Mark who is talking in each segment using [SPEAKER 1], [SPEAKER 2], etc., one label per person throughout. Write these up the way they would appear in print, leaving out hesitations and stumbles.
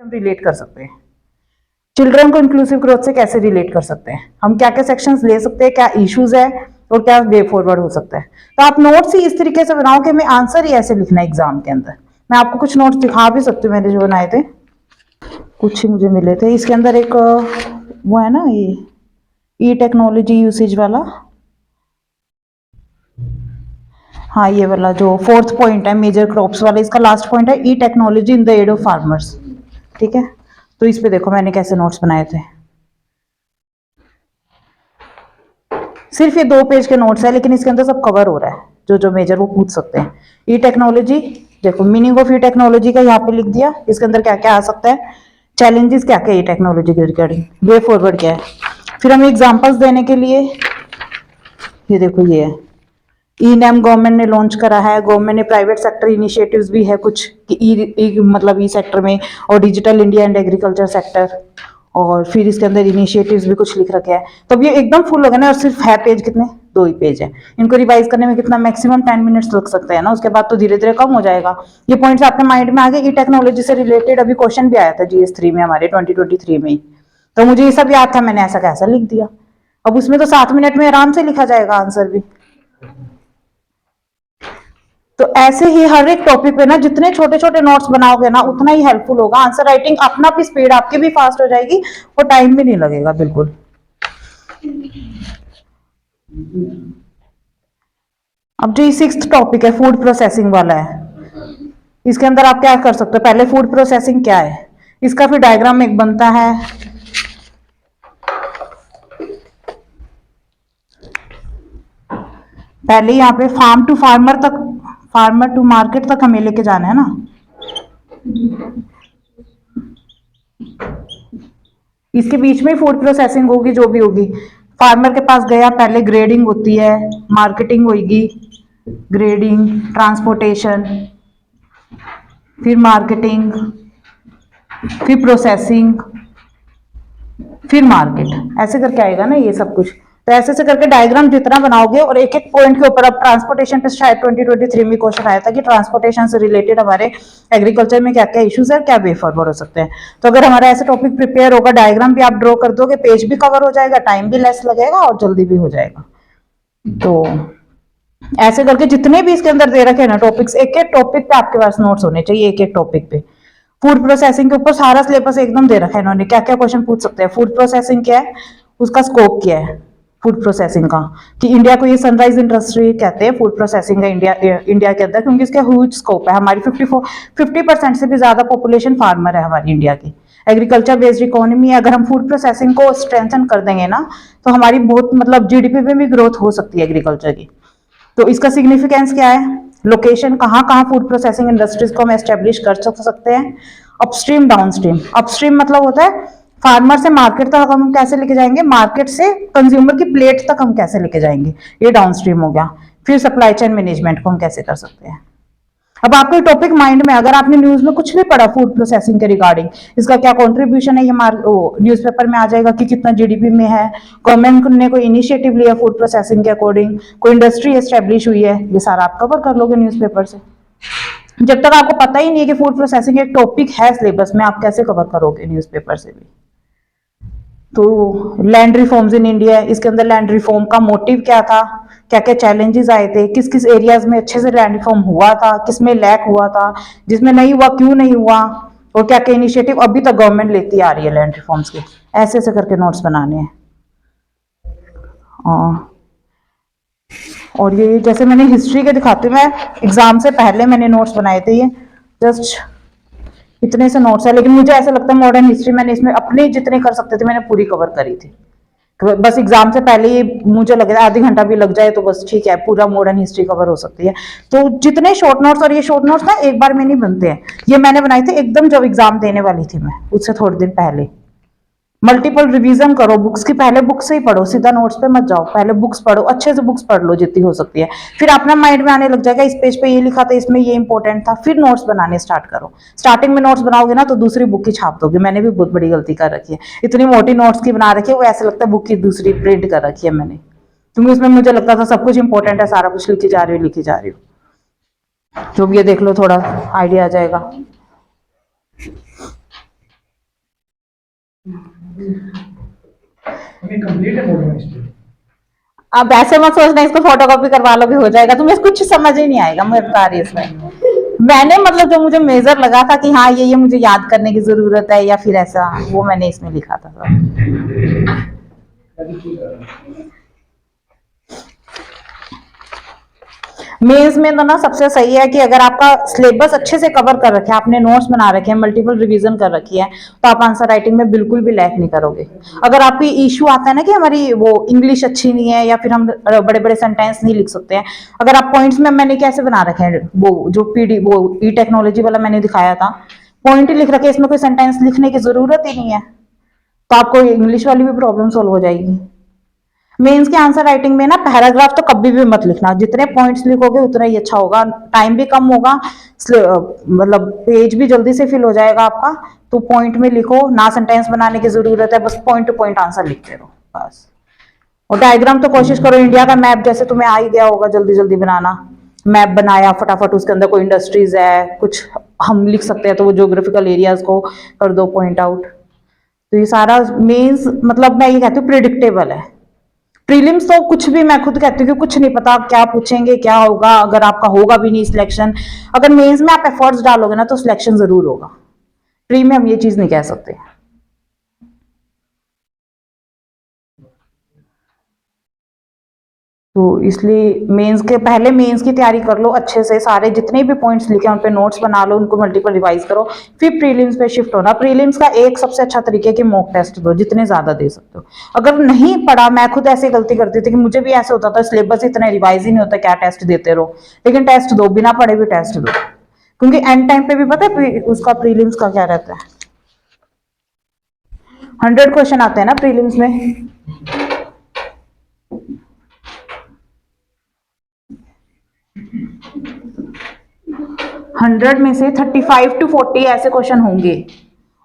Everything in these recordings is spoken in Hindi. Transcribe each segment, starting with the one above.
[SPEAKER 1] हम रिलेट कर सकते हैं, चिल्ड्रन को इंक्लूसिव ग्रोथ से कैसे रिलेट कर सकते हैं, हम क्या क्या सेक्शंस ले सकते हैं, क्या इश्यूज है और क्या वे फॉरवर्ड हो सकता है। तो आप नोट्स ही इस तरीके से बनाओ कि मैं आंसर ही ऐसे लिखना है एग्जाम के अंदर। मैं आपको कुछ नोट्स दिखा भी सकती हूँ, मैंने जो बनाए थे कुछ ही मुझे मिले थे। इसके अंदर एक वो है ना, ये ई टेक्नोलॉजी यूसेज वाला, हाँ ये वाला जो 4th पॉइंट है मेजर क्रॉप्स वाला, इसका लास्ट पॉइंट है E technology in the aid of farmers. ठीक है, तो इस पे देखो मैंने कैसे नोट्स बनाए थे। सिर्फ ये 2 पेज के नोट्स है, लेकिन इसके अंदर सब कवर हो रहा है, जो जो मेजर वो पूछ सकते हैं। ई टेक्नोलॉजी, देखो मीनिंग ऑफ ई टेक्नोलॉजी का यहाँ पे लिख दिया, इसके अंदर क्या क्या आ सकता है, चैलेंजेस क्या क्या ई टेक्नोलॉजी के रिगार्डिंग, वे फॉरवर्ड क्या है। फिर हमें एग्जाम्पल्स देने के लिए ये देखो ये है, ई नैम गवर्नमेंट ने लॉन्च करा है, गवर्नमेंट ने प्राइवेट सेक्टर इनिशिएटिव्स भी है कुछ कि मतलब ई सेक्टर में, और digital India and agriculture sector, और फिर इसके अंदर इनिशिएटिव्स भी कुछ लिख रखे हैं। तो अब ये एकदम फुल हो गया ना, और सिर्फ है पेज कितने, 2 ही पेज है। इनको रिवाइज करने में कितना मैक्सिमम 10 मिनट्स लग सकते हैं ना, उसके बाद तो धीरे धीरे कम हो जाएगा। ये पॉइंट्स आपके माइंड में आ गए। ई टेक्नोलॉजी से रिलेटेड अभी क्वेश्चन भी आया था GS3 में हमारे 2023 में ही, तो मुझे ये सब याद था, मैंने ऐसा कैसा लिख दिया। अब उसमें तो 7 मिनट में आराम से लिखा जाएगा आंसर भी। तो ऐसे ही हर एक टॉपिक पे ना जितने छोटे छोटे नोट्स बनाओगे ना उतना ही हेल्पफुल होगा। आंसर राइटिंग अपना भी स्पीड आपकी भी फास्ट हो जाएगी और टाइम भी नहीं लगेगा बिल्कुल। अब जो 6th टॉपिक है फूड प्रोसेसिंग वाला है, इसके अंदर आप क्या कर सकते हो, पहले फूड प्रोसेसिंग क्या है, इसका फिर डायग्राम एक बनता है। पहले यहाँ पे फार्म टू फार्मर तक, फार्मर टू मार्केट तक हमें लेके जाना है ना। इसके बीच में फूड प्रोसेसिंग होगी जो भी होगी। फार्मर के पास गया, पहले ग्रेडिंग होती है, मार्केटिंग होगी, ग्रेडिंग, ट्रांसपोर्टेशन, फिर मार्केटिंग, फिर प्रोसेसिंग, फिर मार्केट, ऐसे करके आएगा ना ये सब कुछ। तो ऐसे से करके डायग्राम जितना बनाओगे, और एक एक पॉइंट के ऊपर, अब ट्रांसपोर्टेशन पे शायद 2023 में क्वेश्चन आया था कि ट्रांसपोर्टेशन से रिलेटेड हमारे एग्रीकल्चर में क्या क्या इश्यूज है, क्या वे फॉरवर्ड हो सकते हैं। तो अगर हमारा ऐसे टॉपिक प्रिपेयर होगा, डायग्राम भी आप ड्रॉ कर दोगे, पेज भी कवर हो जाएगा, टाइम भी लेस लगेगा और जल्दी भी हो जाएगा। तो ऐसे करके जितने भी इसके अंदर दे रखे हैं ना टॉपिक्स, एक एक टॉपिक पे आपके पास नोट्स होने चाहिए, एक एक टॉपिक पे। फूड प्रोसेसिंग के ऊपर सारा सिलेबस एकदम दे रखा है इन्होंने, क्या क्या क्वेश्चन पूछ सकते हैं, फूड प्रोसेसिंग क्या है, उसका स्कोप क्या है फूड प्रोसेसिंग का, कि इंडिया को ये सनराइज इंडस्ट्री कहते हैं फूड प्रोसेसिंग का इंडिया के अंदर, क्योंकि इसका ह्यूज स्कोप है। हमारी 50% से भी ज्यादा पॉपुलेशन फार्मर है हमारी इंडिया की। एग्रीकल्चर बेस्ड इकोनॉमी है, अगर हम फूड प्रोसेसिंग को स्ट्रेंथन कर देंगे ना, तो हमारी बहुत मतलब जीडीपी में भी ग्रोथ हो सकती है एग्रीकल्चर की। तो इसका सिग्निफिकेंस क्या है, लोकेशन, कहाँ कहाँ फूड प्रोसेसिंग इंडस्ट्रीज को हम एस्टेब्लिश कर सकते हैं, अपस्ट्रीम डाउनस्ट्रीम। अपस्ट्रीम मतलब होता है फार्मर से मार्केट तक हम कैसे लेके जाएंगे, मार्केट से कंज्यूमर की प्लेट तक हम कैसे लेके जाएंगे, ये डाउनस्ट्रीम हो गया। फिर सप्लाई चेन मैनेजमेंट को हम कैसे कर सकते हैं। अब आपके टॉपिक माइंड में, अगर आपने न्यूज में कुछ भी पढ़ा फूड प्रोसेसिंग के रिगार्डिंग, इसका क्या कंट्रीब्यूशन है, ये न्यूज़पेपर में आ जाएगा कि कितना जीडीपी में है, गवर्नमेंट ने कोई इनिशिएटिव लिया फूड प्रोसेसिंग के अकॉर्डिंग, कोई इंडस्ट्री एस्टेब्लिश हुई है, ये सारा आप कवर कर लोगे न्यूज़पेपर से। जब तक आपको पता ही नहीं है कि फूड प्रोसेसिंग एक टॉपिक है सिलेबस में, आप कैसे कवर करोगे न्यूज़पेपर से भी। तो लैंड रिफॉर्म्स इन इंडिया, इसके अंदर लैंड रिफॉर्म का मोटिव क्या था, क्या क्या चैलेंजेस आए थे, किस किस एरियाज में अच्छे से लैंड रिफॉर्म हुआ था, किस में लैक हुआ था, जिसमें नहीं हुआ क्यों नहीं हुआ, और क्या क्या इनिशिएटिव अभी तक गवर्नमेंट लेती आ रही है लैंड रिफॉर्म्स के। ऐसे ऐसे करके नोट्स बनाने हैं। और ये जैसे मैंने हिस्ट्री के दिखाती हूँ, मैं एग्जाम से पहले मैंने नोट्स बनाए थे, ये जस्ट इतने से नोट्स है, लेकिन मुझे ऐसा लगता है मॉडर्न हिस्ट्री मैंने इसमें अपने जितने कर सकते थे मैंने पूरी कवर करी थी। तो बस एग्जाम से पहले ही मुझे लग रहा है आधी घंटा भी लग जाए तो बस ठीक है, पूरा मॉडर्न हिस्ट्री कवर हो सकती है। तो जितने शॉर्ट नोट्स, और ये शॉर्ट नोट्स ना एक बार में नहीं बनते हैं, ये मैंने बनाए थे एकदम जब एग्जाम देने वाली थी मैं, उससे थोड़े दिन पहले। मल्टीपल रिवीजन करो बुक्स की, पहले बुक से ही पढ़ो, सीधा नोट्स पे मत जाओ, पहले बुक्स पढ़ो, अच्छे से बुक्स पढ़ लो जितनी हो सकती है। फिर अपना माइंड में आने लग जाएगा इस पेज पे ये लिखा था, इसमें ये इंपॉर्टेंट था, फिर नोट्स बनाने स्टार्ट करो। स्टार्टिंग में नोट्स बनाओगे ना तो दूसरी बुक की छाप दोगे, मैंने भी बहुत बड़ी गलती कर रखी है, इतनी मोटी नोट्स की बना रखी है, वो ऐसे लगता है बुक की दूसरी प्रिंट कर रखी है मैंने, क्योंकि उसमें मुझे लगता था सब कुछ इंपॉर्टेंट है, सारा कुछ लिखी जा रही हूँ लिखी जा रही हूँ। तो ये देख लो, थोड़ा आइडिया आ जाएगा।
[SPEAKER 2] अभी कंप्लीट है फोटो हिस्ट्री।
[SPEAKER 1] अब ऐसे मत सोचना इसको फोटोकॉपी करवा लो भी हो जाएगा, तुम्हें कुछ समझ ही नहीं आएगा, मैं बता रही हूँ इसमें। मैंने मतलब जो मुझे मेजर लगा था कि हाँ ये मुझे याद करने की जरूरत है या फिर ऐसा, वो मैंने इसमें लिखा था
[SPEAKER 2] अभी ठीक है।
[SPEAKER 1] मेंस में तो ना सबसे सही है कि अगर आपका सिलेबस अच्छे से कवर कर रखे हैं, आपने नोट्स बना रखे हैं, मल्टीपल रिवीजन कर रखी है, तो आप आंसर राइटिंग में बिल्कुल भी लैक नहीं करोगे। अगर आपकी इशू आता है ना कि हमारी वो इंग्लिश अच्छी नहीं है या फिर हम बड़े बड़े सेंटेंस नहीं लिख सकते हैं, अगर आप पॉइंट्स में, मैंने कैसे बना रखे हैं वो जो पीडी वो ई टेक्नोलॉजी वाला मैंने दिखाया था, पॉइंट ही लिख रखे, इसमें कोई सेंटेंस लिखने की जरूरत ही नहीं है, तो आपको इंग्लिश वाली भी प्रॉब्लम सोल्व हो जाएगी। मेंस के आंसर राइटिंग में ना पैराग्राफ तो कभी भी मत लिखना, जितने पॉइंट्स लिखोगे उतना ही अच्छा होगा, टाइम भी कम होगा, मतलब पेज भी जल्दी से फिल हो जाएगा आपका। तो पॉइंट में लिखो ना, सेंटेंस बनाने की जरूरत है, बस पॉइंट टू पॉइंट आंसर लिखते रहो बस। और डायग्राम तो कोशिश करो इंडिया का मैप जैसे तुम्हें आ ही गया होगा जल्दी जल्दी बनाना, मैप बनाया फटाफट, उसके अंदर कोई इंडस्ट्रीज है कुछ हम लिख सकते हैं तो वो ज्योग्राफिकल एरियाज को कर दो पॉइंट आउट। तो ये सारा मीन्स मतलब मैं ये कहती हूँ प्रिडिक्टेबल है। प्रीलिम्स तो कुछ भी, मैं खुद कहती हूँ कि कुछ नहीं पता क्या पूछेंगे क्या होगा, अगर आपका होगा भी नहीं सिलेक्शन, अगर मेंस में आप एफर्ट्स डालोगे ना तो सिलेक्शन जरूर होगा। प्री में हम ये चीज नहीं कह सकते। तो इसलिए मेंस के पहले मेंस की तैयारी कर लो अच्छे से, सारे जितने भी पॉइंट्स लिखे हैं उन पे नोट्स बना लो, उनको मल्टीपल रिवाइज करो, फिर प्रीलिम्स पे शिफ्ट होना। प्रीलिम्स का एक सबसे अच्छा तरीका है कि मॉक टेस्ट दो, जितने ज्यादा दे सकते हो। अगर नहीं पढ़ा, मैं खुद ऐसे गलती करती थी कि मुझे भी ऐसे होता था, सिलेबस इतना रिवाइज ही नहीं होता, क्या टेस्ट देते रहो, लेकिन टेस्ट दो, बिना पढ़े भी टेस्ट दो, क्योंकि एंड टाइम पे भी पता है उसका प्रीलिम्स का क्या रहता है, 100 क्वेश्चन आते हैं ना प्रीलिम्स में। 100 में से 35 to 40 ऐसे क्वेश्चन होंगे,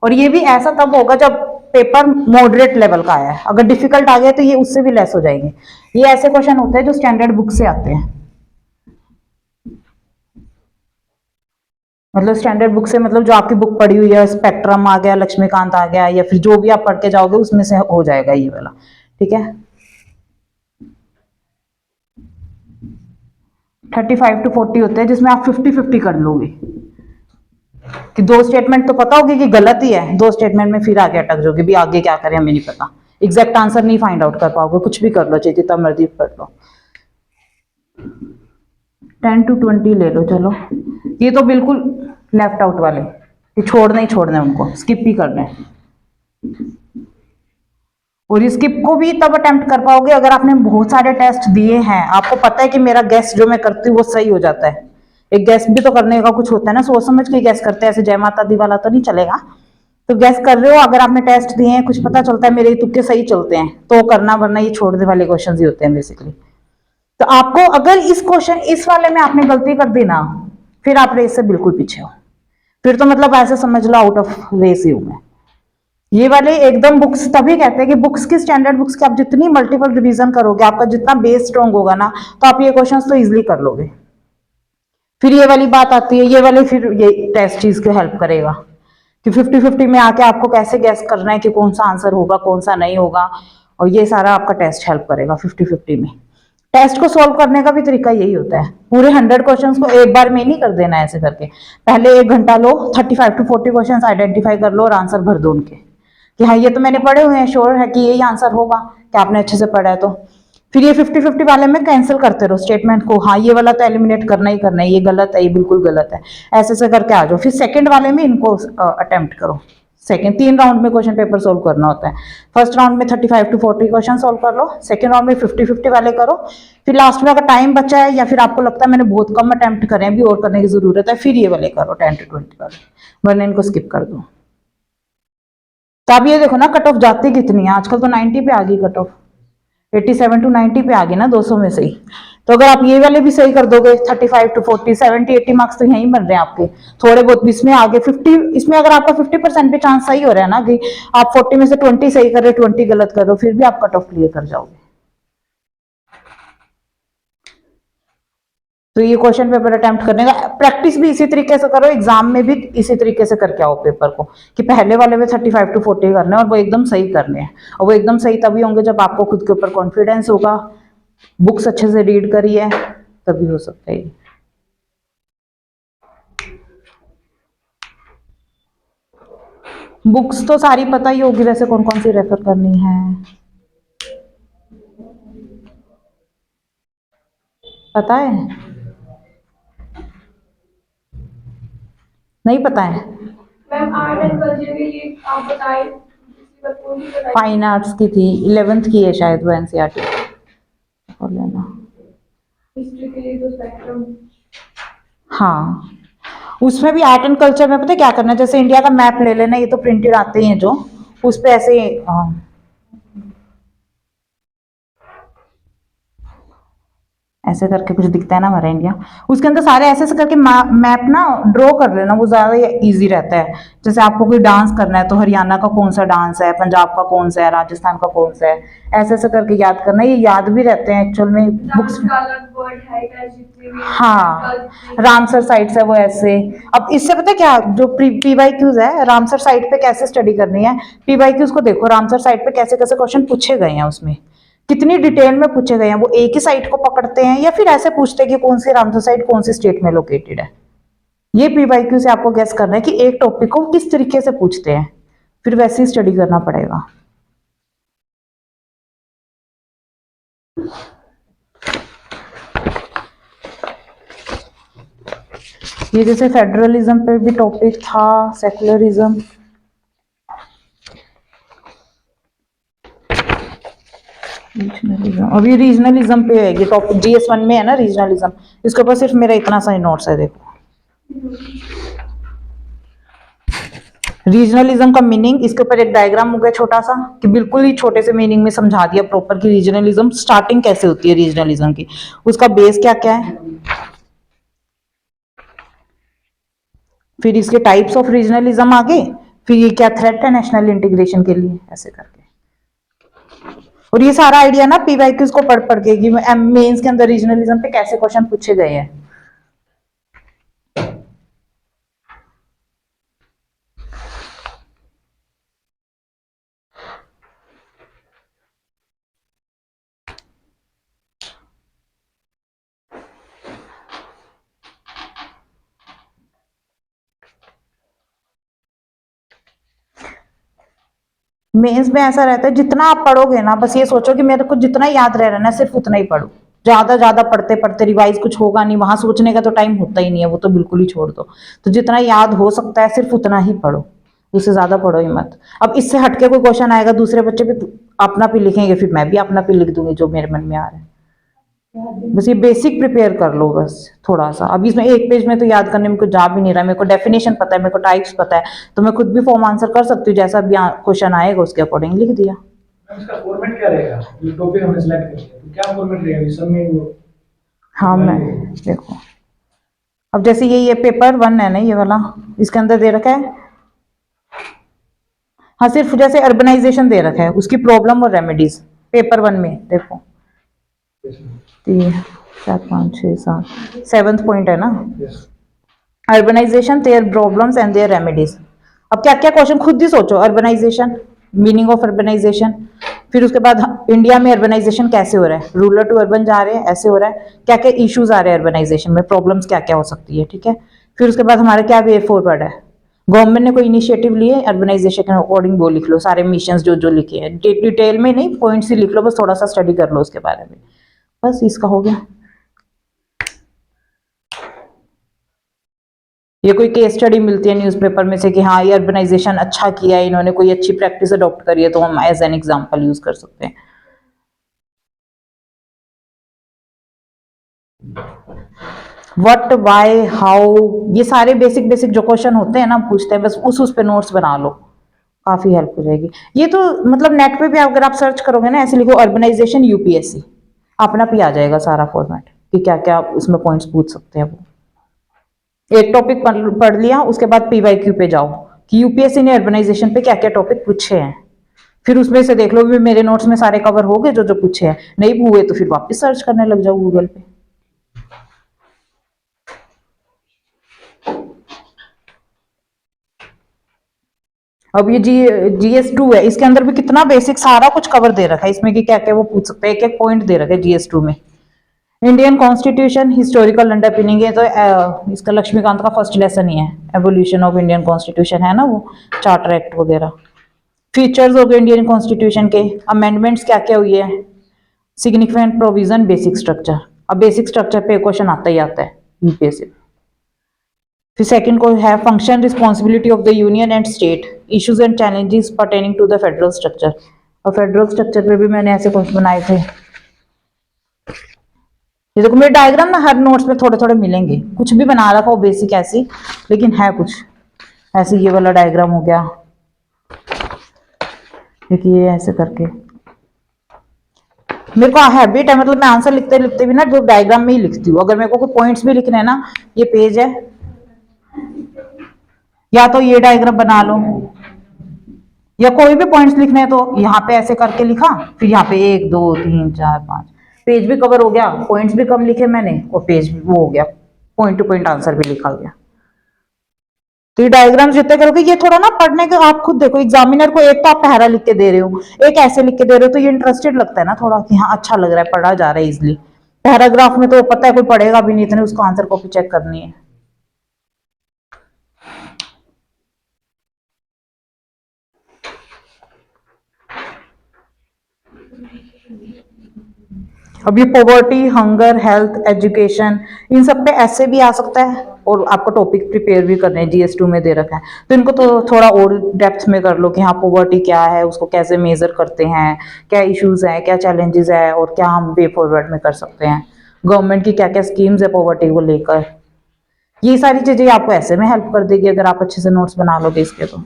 [SPEAKER 1] और ये भी ऐसा तब होगा जब पेपर मॉडरेट लेवल का आया है, अगर डिफिकल्ट आ गया तो ये उससे भी लेस हो जाएंगे। ये ऐसे क्वेश्चन होते हैं जो स्टैंडर्ड बुक से आते हैं, मतलब स्टैंडर्ड बुक से मतलब जो आपकी बुक पढ़ी हुई है, स्पेक्ट्रम आ गया, लक्ष्मीकांत आ गया, या फिर जो भी आप पढ़ के जाओगे उसमें से हो जाएगा ये वाला। ठीक है, 35 to 40 होते हैं जिसमें आप 50-50 कर लोगे, कि दो स्टेटमेंट तो पता होगी कि गलत ही है, दो स्टेटमेंट में फिर आगे अटक जाओगे भी, आगे क्या करें हमें नहीं पता, एग्जैक्ट आंसर नहीं फाइंड आउट कर पाओगे, कुछ भी कर लो चाहे जितना मर्जी कर लो। 10 to 20 ले लो चलो, ये तो बिल्कुल लेफ्ट आउट वाले, ये छोड़ने ही छोड़ने, उनको स्किप ही करने। और स्किप को भी तब अटेम्प्ट कर पाओगे अगर आपने बहुत सारे टेस्ट दिए हैं, आपको पता है कि मेरा गैस जो मैं करती हूँ वो सही हो जाता है। एक गैस भी तो करने का कुछ होता है ना, सोच समझ के गैस करते हैं, ऐसे जय माता दी वाला तो नहीं चलेगा। तो गैस कर रहे हो, अगर आपने टेस्ट दिए हैं, कुछ पता चलता है मेरे तुक्के सही चलते हैं तो करना, वरना ये छोड़ने वाले क्वेश्चन ही होते हैं बेसिकली। तो आपको अगर इस क्वेश्चन इस वाले में आपने गलती कर दी ना, फिर आप रेस से बिल्कुल पीछे हो, फिर तो मतलब ऐसे समझ लो आउट ऑफ रेस ही हूं मैं। ये वाले एकदम बुक्स तभी कहते हैं कि बुक्स की, स्टैंडर्ड बुक्स की आप जितनी मल्टीपल रिवीजन करोगे, आपका जितना बेस स्ट्रॉन्ग होगा ना, तो आप ये क्वेश्चंस तो इजीली कर लोगे। फिर ये वाली बात आती है, ये वाले फिर ये टेस्ट चीज की हेल्प करेगा कि 50-50 में आके आपको कैसे गैस करना है कि कौन सा आंसर होगा कौन सा नहीं होगा, और ये सारा आपका टेस्ट हेल्प करेगा 50-50 में। टेस्ट को सॉल्व करने का भी तरीका यही होता है, पूरे 100 क्वेश्चंस को एक बार में नहीं कर देना ऐसे करके, पहले 1 घंटा लो, 35 to 40 क्वेश्चंस आइडेंटिफाई कर लो और आंसर भर दो उनके, कि हाँ ये तो मैंने पढ़े हुए हैं, श्योर है कि यही आंसर होगा, कि आपने अच्छे से पढ़ा है तो। फिर ये 50-50 वाले में कैंसिल करते रहो स्टेटमेंट को, हाँ ये वाला तो एलिमिनेट करना ही करना है, ये गलत है, ये बिल्कुल गलत है, ऐसे ऐसे करके आ जाओ। फिर सेकंड वाले में इनको अटेम्प्ट करो। सेकंड 3 राउंड में क्वेश्चन पेपर सोल्व करना होता है, फर्स्ट राउंड में 35 to 40 क्वेश्चन सोल्व कर लो, सेकंड राउंड में 50-50 वाले करो, फिर लास्ट में अगर टाइम बचा है या फिर आपको लगता है मैंने बहुत कम अटेम्प्ट करे हैं, भी और करने की जरूरत है, फिर ये वाले करो 10 to 20 वाले, वरना इनको स्किप कर दो। तो आप ये देखो ना कट ऑफ जाती कितनी है, आजकल तो 90 पे आ गई कट ऑफ, 87 to 90 पे आ गई ना 200 में से ही। तो अगर आप ये वाले भी सही कर दोगे, 35 to 40, 70-80 मार्क्स तो यहीं बन रहे हैं आपके, थोड़े बहुत इसमें आगे 50, इसमें अगर आपका 50% भी चांस सही हो रहा है ना, कि आप 40 में से 20 सही कर रहे हो 20 गलत कर रहे हो, फिर भी आप कट ऑफ क्लियर कर जाओगे। तो ये क्वेश्चन पेपर अटेम्प्ट करने का प्रैक्टिस भी इसी तरीके से करो, एग्जाम में भी इसी तरीके से करके आओ पेपर को, कि पहले वाले में 35 to 40 करने हैं और वो एकदम सही करने हैं। और वो एकदम सही तभी होंगे जब आपको खुद के ऊपर कॉन्फिडेंस होगा, बुक्स अच्छे से रीड करी है, तभी हो सकता है ये। बुक्स तो सारी पता ही होगी वैसे कौन कौन सी रेफर करनी है, पता है? नहीं पता है?
[SPEAKER 3] मैम आर्ट एंड कल्चर के लिए आप बताएं, कौन सी बताएं?
[SPEAKER 1] फाइन आर्ट्स की थी, 11th की है शायद वो एनसीईआरटी और लेना।
[SPEAKER 3] हिस्ट्री के लिए तो स्पेक्ट्रम।
[SPEAKER 1] हाँ, उसमें भी आर्ट एंड कल्चर में पता है क्या करना है, जैसे इंडिया का मैप ले लेना, ये तो प्रिंटेड आते ही हैं जो, उस पे ऐसे ऐसे करके कुछ दिखता है ना हमारा इंडिया, उसके अंदर सारे ऐसे ऐसे करके मैप ना ड्रॉ कर लेना, वो ज़्यादा इजी रहता है। जैसे आपको कोई डांस करना है तो हरियाणा का कौन सा डांस है, पंजाब का कौन सा है, राजस्थान का कौन सा है, ऐसे ऐसे करके याद करना, ये याद भी रहते हैं एक्चुअल में बुक्स में।
[SPEAKER 3] वर्ड है क्या जितने भी
[SPEAKER 1] हाँ, रामसर साइट्स है वो ऐसे। अब इससे पता है क्या, जो पीवाईक्यूज है रामसर साइट पे कैसे स्टडी करनी है, पीवाईक्यूज को देखो रामसर साइट पे कैसे कैसे क्वेश्चन पूछे गए हैं, उसमें कितनी डिटेल में पूछे गए हैं, वो एक ही साइट को पकड़ते हैं या फिर ऐसे पूछते हैं कि कौन सी रामसर साइट कौन सी स्टेट में लोकेटेड है। ये पीवाईक्यू से आपको गेस करना है कि एक टॉपिक को किस तरीके से पूछते हैं, फिर वैसे ही स्टडी करना पड़ेगा। ये जैसे फेडरलिज्म पे भी टॉपिक था, सेकुलरिज्म, रीजनलिज्म, अभी रीजनलिज्म पे है ये टॉपिक, GS1 में है ना रीजनलिज्म, इसके ऊपर सिर्फ मेरा इतना सा ही नोट्स है, देखो। रीजनलिज्म का मीनिंग, इसके ऊपर एक डायग्राम हो गया छोटा सा, कि बिल्कुल ही छोटे से मीनिंग में समझा दिया प्रॉपर कि रीजनलिज्म स्टार्टिंग कैसे होती है रीजनलिज्म की, उसका बेस क्या क्या है, फिर इसके टाइप्स ऑफ रीजनलिज्म आगे, फिर ये क्या थ्रेट है नेशनल इंटीग्रेशन के लिए, ऐसे करके। और ये सारा आइडिया ना पीवाईक्यूज को पढ़ पढ़ के कि मेंस के अंदर रीजनलिज्म पे कैसे क्वेश्चन पूछे गए हैं। मेंस में ऐसा रहता है जितना आप पढ़ोगे ना, बस ये सोचो कि मेरे को जितना याद रह रहा है ना सिर्फ उतना ही पढ़ो, ज्यादा ज्यादा पढ़ते पढ़ते रिवाइज कुछ होगा नहीं, वहां सोचने का तो टाइम होता ही नहीं है, वो तो बिल्कुल ही छोड़ दो। तो जितना याद हो सकता है सिर्फ उतना ही पढ़ो, उससे ज्यादा पढ़ो ही मत। अब इससे हटके कोई क्वेश्चन आएगा, दूसरे बच्चे भी अपना भी लिखेंगे, फिर मैं भी अपना भी लिख दूंगी जो मेरे मन में आ रहा है। बस ये बेसिक प्रिपेयर कर लो बस थोड़ा सा। अभी इसमें एक पेज में तो याद करने में कुछ जा भी नहीं रहा, मेरे को डेफिनेशन पता है, मेरे को टाइप्स पता है, तो मैं खुद भी फॉर्म आंसर कर सकती हूँ, जैसा भी क्वेश्चन आएगा उसके अकॉर्डिंग लिख दिया।
[SPEAKER 2] मैम इसका फॉर्मेट क्या रहेगा? ये टॉपिक हमने सेलेक्ट कर लिया, तो क्या फॉर्मेट रहेगा ये सब में वो?
[SPEAKER 1] हाँ मैं देखो, अब जैसे ये पेपर 1 है ना ये वाला, इसके अंदर दे रखा है, हाँ सिर्फ जैसे अर्बनाइजेशन दे रखा है, उसकी प्रॉब्लम और रेमेडीज पेपर 1 में देखो, 3 4 5 6 7 7th पॉइंट है ना, urbanisation, their problems and their remedies. अब क्या क्या क्वेश्चन खुद ही सोचो, अर्बनाइजेशन, मीनिंग ऑफ अर्बनाइजेशन, फिर उसके बाद इंडिया में अर्बनाइजेशन कैसे हो रहा है, रूरल टू अर्बन जा रहे हैं, ऐसे हो रहा है, क्या क्या इश्यूज आ रहे हैं अर्बनाइजेशन में, प्रॉब्लम्स क्या क्या हो सकती है, ठीक है। फिर उसके बाद हमारा क्या वे फॉरवर्ड है, गवर्नमेंट ने कोई इनिशिएटिव लिए अर्बनाइजेशन के अकॉर्डिंग, वो लिख लो सारे मिशन जो जो लिखे हैं, डिटेल में नहीं, पॉइंट्स ही लिख लो, बस थोड़ा सा स्टडी कर लो उसके बारे में, बस इसका हो गया। ये कोई केस स्टडी मिलती है न्यूज़पेपर में से कि हाँ ये अर्बनाइजेशन अच्छा किया है, इन्होंने कोई अच्छी प्रैक्टिस अडॉप्ट करी है, तो हम एज एन एग्जांपल यूज कर सकते हैं। व्हाट, व्हाई, हाउ, ये सारे बेसिक बेसिक जो क्वेश्चन होते हैं ना पूछते हैं, बस उस पे नोट्स बना लो, काफी हेल्प हो जाएगी। ये तो मतलब नेट पे भी अगर आप सर्च करोगे ना, ऐसे लिखो अर्बनाइजेशन यूपीएससी, अपना भी आ जाएगा सारा फॉर्मेट कि क्या क्या उसमें पॉइंट्स पूछ सकते हैं। वो एक टॉपिक पढ़ लिया, उसके बाद पीवाईक्यू पे जाओ कि यूपीएससी ने अर्बनाइजेशन पे क्या क्या टॉपिक पूछे हैं, फिर उसमें से देख लो भी मेरे नोट्स में सारे कवर हो गए जो जो पूछे हैं, नहीं हुए तो फिर वापस सर्च करने लग जाओ गूगल पे। अब ये GS2 है, इसके अंदर भी कितना बेसिक सारा कुछ कवर दे रखा है इसमें कि क्या क्या वो पूछ सकते हैं, एक एक पॉइंट दे रखा है GS2 में। इंडियन कॉन्स्टिट्यूशन हिस्टोरिकल अंडरपिनिंग है, तो इसका लक्ष्मीकांत का फर्स्ट लेसन ही है, एवोल्यूशन ऑफ इंडियन कॉन्स्टिट्यूशन है ना, वो चार्टर एक्ट वगैरह। फीचर्स हो गए इंडियन कॉन्स्टिट्यूशन के, अमेंडमेंट्स क्या क्या हुई है, सिग्निफिकेंट प्रोविजन, बेसिक स्ट्रक्चर। अब बेसिक स्ट्रक्चर पे क्वेश्चन आता ही आता है यूपीएससी। फिर सेकंड को है function responsibility of the union and state, issues and challenges pertaining to the federal structure. और फेडरल स्ट्रक्चर पे भी मैंने ऐसे क्वेश्चन बनाए थे। ये देखो मेरे डायग्राम ना हर नोट्स में थोड़े थोड़े मिलेंगे, कुछ भी बना रखा हो बेसिक ऐसी, लेकिन है कुछ ऐसे। ये वाला डायग्राम हो गया, देखिए ऐसे करके मेरे को हैबिट है, मतलब मैं आंसर लिखते लिखते भी ना जो डायग्राम में ही लिखती हूँ। अगर मेरे को कोई पॉइंट्स भी लिखने हैं ना, ये पेज है, या तो ये डायग्राम बना लो, या कोई भी पॉइंट्स लिखने हैं तो यहाँ पे ऐसे करके लिखा, फिर यहाँ पे 1 2 3 4 5 पेज भी कवर हो गया, पॉइंट्स भी कम लिखे मैंने, और पेज भी वो हो गया, पॉइंट टू पॉइंट आंसर भी लिखा गया। तो ये डायग्राम जितने करोगे, ये थोड़ा ना पढ़ने का आप खुद देखो, एग्जामिनर को एक तो आप पहरा लिख के दे रहे हो, एक ऐसे लिख के दे रहे हो, तो ये इंटरेस्टेड लगता है ना थोड़ा कि हाँ अच्छा लग रहा है, पढ़ा जा रहा है इजिली। पैराग्राफ में तो पता है कोई पढ़ेगा भी नहीं, इतने उसको आंसर कॉपी चेक करनी है। अब ये पॉवर्टी, हंगर, हेल्थ, एजुकेशन, इन सब पे ऐसे भी आ सकता है, और आपको टॉपिक प्रिपेयर भी करने हैं, GS2 में दे रखा है, तो इनको तो थोड़ा और डेप्थ में कर लो कि हाँ पॉवर्टी क्या है, उसको कैसे मेजर करते हैं, क्या इश्यूज हैं, क्या चैलेंजेस है, और क्या हम वे फॉरवर्ड में कर सकते हैं, गवर्नमेंट की क्या क्या स्कीम्स है पॉवर्टी को लेकर। ये सारी चीजें आपको ऐसे में हेल्प कर देगी अगर आप अच्छे से नोट्स बना लोगे इसके। तो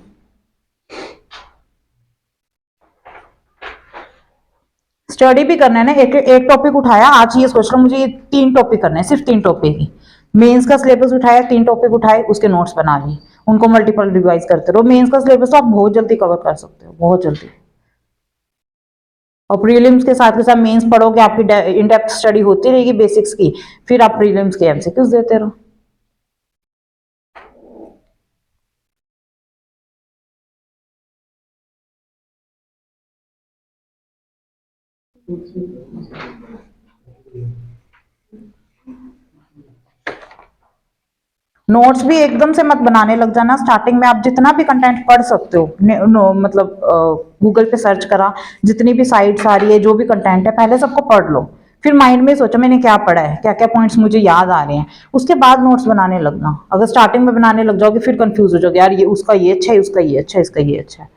[SPEAKER 1] स्टडी भी करना है ना, एक एक टॉपिक उठाया, आज ये सोच लो मुझे ये 3 टॉपिक करने हैं, सिर्फ 3 टॉपिक ही। मेंस का सिलेबस उठाया, 3 टॉपिक उठाए, उसके नोट्स बना लिए, उनको मल्टीपल रिवाइज करते रहो। मेंस का सिलेबस तो आप बहुत जल्दी कवर कर सकते हो, बहुत जल्दी। और प्रीलिम्स के साथ मेंस पढ़ोगे, आपकी इन डेप्थ स्टडी होती रहेगी बेसिक्स की, फिर आप प्रीलिम्स के MCQs देते रहो। नोट्स भी एकदम से मत बनाने लग जाना, स्टार्टिंग में आप जितना भी कंटेंट पढ़ सकते हो, मतलब गूगल पे सर्च करा, जितनी भी साइट्स आ रही है, जो भी कंटेंट है पहले सबको पढ़ लो, फिर माइंड में सोचो मैंने क्या पढ़ा है, क्या क्या पॉइंट्स मुझे याद आ रहे हैं, उसके बाद नोट्स बनाने लगना। अगर स्टार्टिंग में बनाने लग जाओगे फिर कंफ्यूज हो जाओगे, यार ये उसका ये अच्छा है, उसका ये अच्छा है, इसका ये अच्छा है।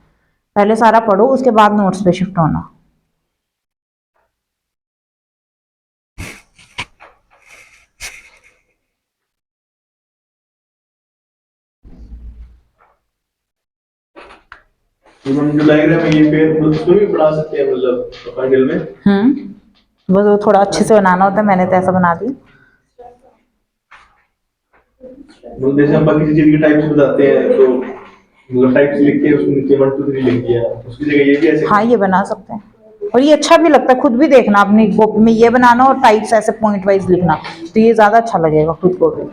[SPEAKER 1] पहले सारा पढ़ो, उसके बाद नोट्स पे शिफ्ट होना।
[SPEAKER 4] हम जो डायग्राम है ये फिर उसको भी बढ़ा सकते हैं, मतलब फाइनल में।
[SPEAKER 1] बस वो थोड़ा अच्छे से बनाना होता है, मैंने तो ऐसा बना दी।
[SPEAKER 4] मतलब जैसे हम बाकी किसी चीज के टाइप्स बताते हैं, तो मतलब टाइप्स लिख के उसमें नीचे 1 2 3 लिख दिया, उसकी जगह ये भी ऐसे।
[SPEAKER 1] हाँ ये बना सकते हैं, और ये अच्छा भी लगता है, खुद भी देखना अपनी कॉपी में ये बनाना और टाइप्स ऐसे पॉइंट वाइज लिखना, तो ये ज्यादा अच्छा लगेगा खुद को भी।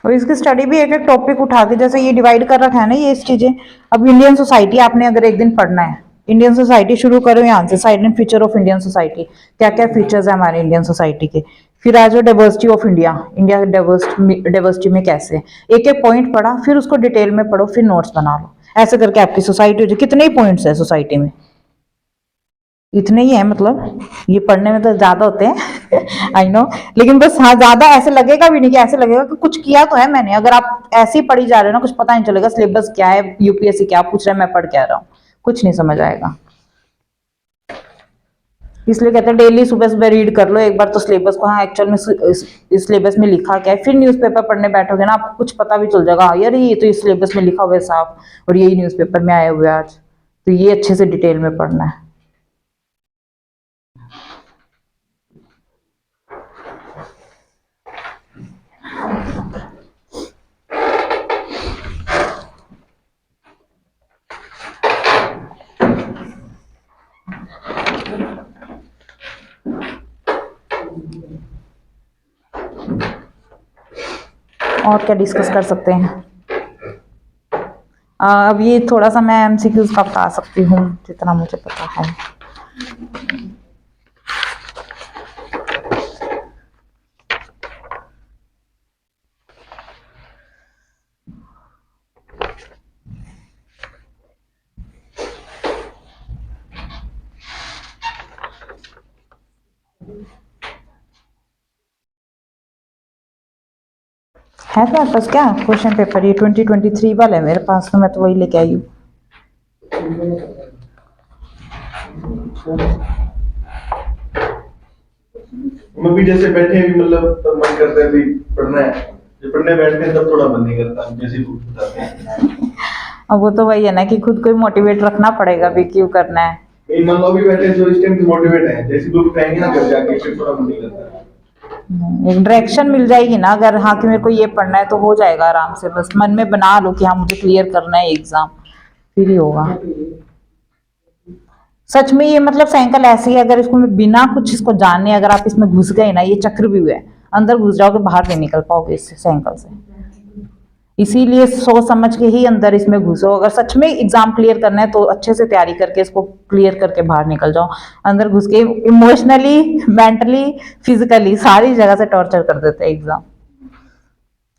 [SPEAKER 1] और इसकी स्टडी भी एक एक टॉपिक उठा के, जैसे ये डिवाइड कर रखा है ना ये इस चीजें। अब इंडियन सोसाइटी आपने अगर एक दिन पढ़ना है, इंडियन सोसाइटी शुरू करो यहाँ से, silent feature of Indian society, क्या क्या फीचर्स है हमारे इंडियन सोसाइटी के। फिर आ जाओ diversity of India, India diversity में कैसे, एक एक पॉइंट पढ़ा, फिर उसको डिटेल में पढ़ो, फिर नोट्स बना लो, ऐसे करके आपकी सोसाइटी हो जाए। कितने ही पॉइंट्स है सोसाइटी में, इतने ही है, मतलब ये पढ़ने में तो ज्यादा होते हैं आई नो, लेकिन बस हाँ ज्यादा ऐसे लगेगा भी नहीं, कि ऐसे लगेगा कि कुछ किया तो है मैंने। अगर आप ऐसे ही पढ़ी जा रहे हो ना, कुछ पता नहीं चलेगा सिलेबस क्या है, यूपीएससी क्या पूछ रहा है, मैं पढ़ क्या रहा हूँ, कुछ नहीं समझ आएगा। इसलिए कहते हैं डेली सुबह सुबह रीड कर लो एक बार तो सिलेबस को, हाँ एक्चुअल में इस सिलेबस में लिखा क्या है, फिर न्यूज़पेपर पढ़ने बैठोगे ना आपको कुछ पता भी चल जाएगा, हाँ यार ये तो इस सिलेबस में लिखा हुआ है साफ, और यही न्यूज़पेपर में आया हुआ है आज, तो ये अच्छे से डिटेल में पढ़ना है। और क्या डिस्कस कर सकते हैं? अब ये थोड़ा सा मैं एमसीक्यूज का बता सकती हूँ जितना मुझे पता है। है तुम्हारे पास क्या क्वेश्चन पेपर? ये 2023 वाला है मेरे पास, तो मैं तो वही लेके आई हूँ।
[SPEAKER 4] हम अभी जैसे बैठे हैं मतलब तब मन करता है अभी पढ़ना है, जब पढ़ने बैठते हैं तब थोड़ा मन नहीं करता, जैसे बुक बताते हैं।
[SPEAKER 1] अब वो तो वही है ना कि खुद को ही मोटिवेट रखना पड़ेगा भी क्यों करना है।
[SPEAKER 4] नहीं मान लो अभी बैठे हैं तो इस टाइम मोटिवेट है, जैसे बुक उठाएंगे ना घर जाके फिर थोड़ा मन नहीं करता।
[SPEAKER 1] एक डायरेक्शन मिल जाएगी ना, अगर हाँ कि मेरे को ये पढ़ना है तो हो जाएगा आराम से, बस मन में बना लो कि हाँ मुझे क्लियर करना है एग्जाम, फिर ही होगा। सच में ये मतलब साइकिल ऐसी है, अगर इसको मैं बिना कुछ इसको जाने अगर आप इसमें घुस गए ना, ये चक्र भी है, अंदर घुस जाओगे बाहर नहीं निकल पाओगे इस साइकिल से। इसीलिए सोच समझ के ही अंदर इसमें घुसो, अगर सच में एग्जाम क्लियर करना है तो अच्छे से तैयारी करके इसको क्लियर करके बाहर निकल जाओ। अंदर घुस के इमोशनली, मेंटली, फिजिकली सारी जगह से टॉर्चर कर देते हैं एग्जाम।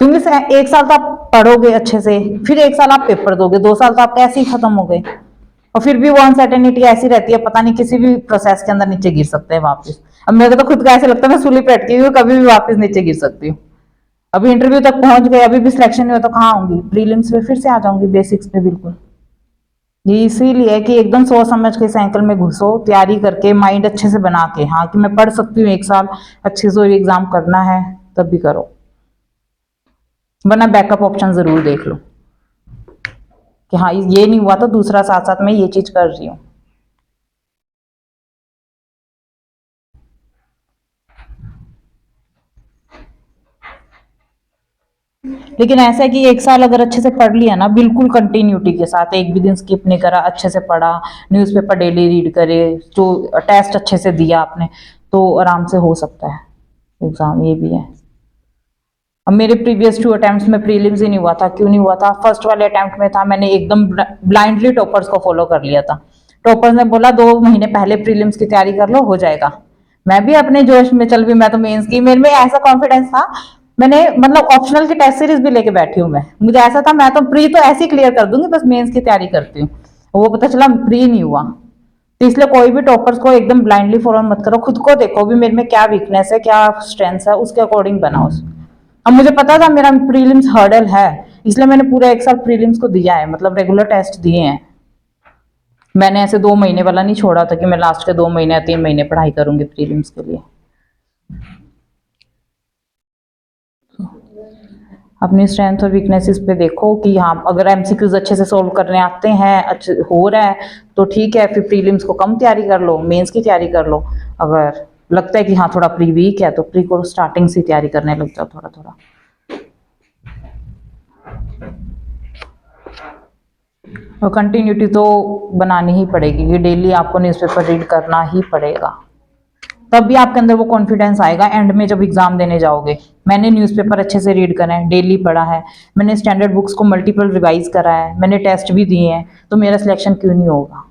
[SPEAKER 1] क्योंकि एक साल तो आप पढ़ोगे अच्छे से, फिर एक साल आप पेपर दोगे, 2 साल तो आपके ऐसे ही खत्म हो गए, और फिर भी वो अनसर्टेनिटी ऐसी रहती है, पता नहीं किसी भी प्रोसेस के अंदर नीचे गिर सकते हैं वापस। अब मेरे को तो खुद का ऐसे लगता है मैं सूली पे अटकी हुई हूँ, कभी भी वापस नीचे गिर सकती हूँ। अभी इंटरव्यू तक पहुंच गए, अभी भी सिलेक्शन नहीं हुआ तो कहाँ आऊंगी, प्रीलिम्स पे फिर से आ जाऊंगी बेसिक्स पे बिल्कुल। ये इसीलिए कि एकदम सोच समझ के साइकिल में घुसो, तैयारी करके माइंड अच्छे से बना के, हाँ कि मैं पढ़ सकती हूँ एक साल अच्छे से, एग्जाम करना है तब भी करो, वरना बैकअप ऑप्शन जरूर देख लो कि हाँ ये नहीं हुआ तो दूसरा साथ साथ मैं ये चीज कर रही हूँ। लेकिन ऐसा है कि एक साल अगर अच्छे से पढ़ लिया ना, बिल्कुल कंटिन्यूटी के साथ, एक भी दिन स्किप नहीं करा, अच्छे से पढ़ा, न्यूज़पेपर डेली रीड करे, जो टेस्ट अच्छे से दिया आपने, तो आराम से हो सकता है एग्जाम। ये भी है। अब मेरे प्रीवियस 2 अटेम्प्ट्स में प्रीलिम्स ही नहीं हुआ था। क्यों नहीं हुआ था? फर्स्ट वाले अटेम्प्ट में था, मैंने एकदम ब्लाइंडली टॉपर्स को फॉलो कर लिया था। टॉपर्स ने बोला 2 महीने पहले प्रीलिम्स की तैयारी कर लो, हो जाएगा। मैं भी अपने जोश में चल भी, मैं तो मेंस की, मेरे में ऐसा कॉन्फिडेंस था, मैंने मतलब ऑप्शनल की टेस्ट सीरीज भी लेके बैठी हूँ मैं, मुझे ऐसा था मैं तो प्री तो ऐसे ही क्लियर कर दूंगी, बस मेंस की तैयारी करती हूँ। वो पता चला प्री नहीं हुआ। तो इसलिए कोई भी टॉपर्स को एकदम ब्लाइंडली फॉलो मत करो, खुद को देखो भी मेरे में क्या वीकनेस है, क्या स्ट्रेंथ है, उसके अकॉर्डिंग बनाओ। अब मुझे पता था मेरा प्रीलिम्स हर्डल है, इसलिए मैंने पूरा एक साल प्रीलिम्स को दिया है, मतलब रेगुलर टेस्ट दिए हैं। मैंने ऐसे 2 महीने वाला नहीं छोड़ा था कि मैं लास्ट के 2 महीने या 3 महीने पढ़ाई करूंगी प्रीलिम्स के लिए। अपनी स्ट्रेंथ और वीकनेसेस पे देखो कि हाँ अगर एमसीक्यूज अच्छे से सोल्व करने आते हैं, अच्छे हो रहा है तो ठीक है, फिर प्रीलिम्स को कम तैयारी कर लो, मेंस की तैयारी कर लो। अगर लगता है कि हाँ थोड़ा प्री वीक है तो प्री को स्टार्टिंग से तैयारी करने लग जाओ थोड़ा थोड़ा। और कंटिन्यूटी तो बनानी ही पड़ेगी कि डेली आपको न्यूज़पेपर रीड करना ही पड़ेगा, तब भी आपके अंदर वो कॉन्फिडेंस आएगा एंड में जब एग्जाम देने जाओगे। मैंने न्यूज़पेपर अच्छे से रीड करा है, डेली पढ़ा है, मैंने स्टैंडर्ड बुक्स को मल्टीपल रिवाइज करा है, मैंने टेस्ट भी दिए हैं, तो मेरा सिलेक्शन क्यों नहीं होगा?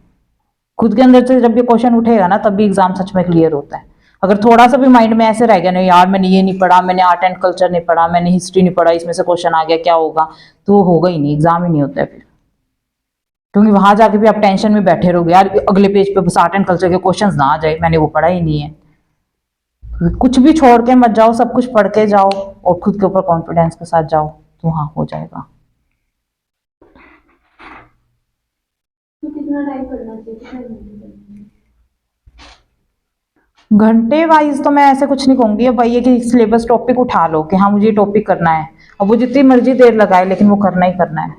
[SPEAKER 1] खुद के अंदर से जब ये क्वेश्चन उठेगा ना, तब भी एग्जाम सच में क्लियर होता है। अगर थोड़ा सा भी माइंड में ऐसे रह गया नहीं यार मैंने ये नहीं पढ़ा, मैंने आर्ट एंड कल्चर नहीं पढ़ा, मैंने हिस्ट्री नहीं पढ़ा, इसमें से क्वेश्चन आ गया क्या होगा, तो वो होगा ही नहीं, एग्जाम ही नहीं होता है फिर। क्योंकि वहां जाके भी आप टेंशन में बैठे रहोगे यार, अगले पेज पे बस आर्ट एंड कल्चर के क्वेश्चंस ना आ जाए, मैंने वो पढ़ा ही नहीं है। कुछ भी छोड़ के मत जाओ, सब कुछ पढ़ के जाओ और खुद के ऊपर कॉन्फिडेंस के साथ जाओ, तो हाँ हो जाएगा।
[SPEAKER 3] तो कितना टाइम पढ़ना चाहिए?
[SPEAKER 1] घंटे वाइज तो मैं ऐसे कुछ नहीं कहूंगी, अब भाई ये कि सिलेबस टॉपिक उठा लो कि हाँ मुझे ये टॉपिक करना है, अब वो जितनी मर्जी देर लगाए लेकिन वो करना ही करना है,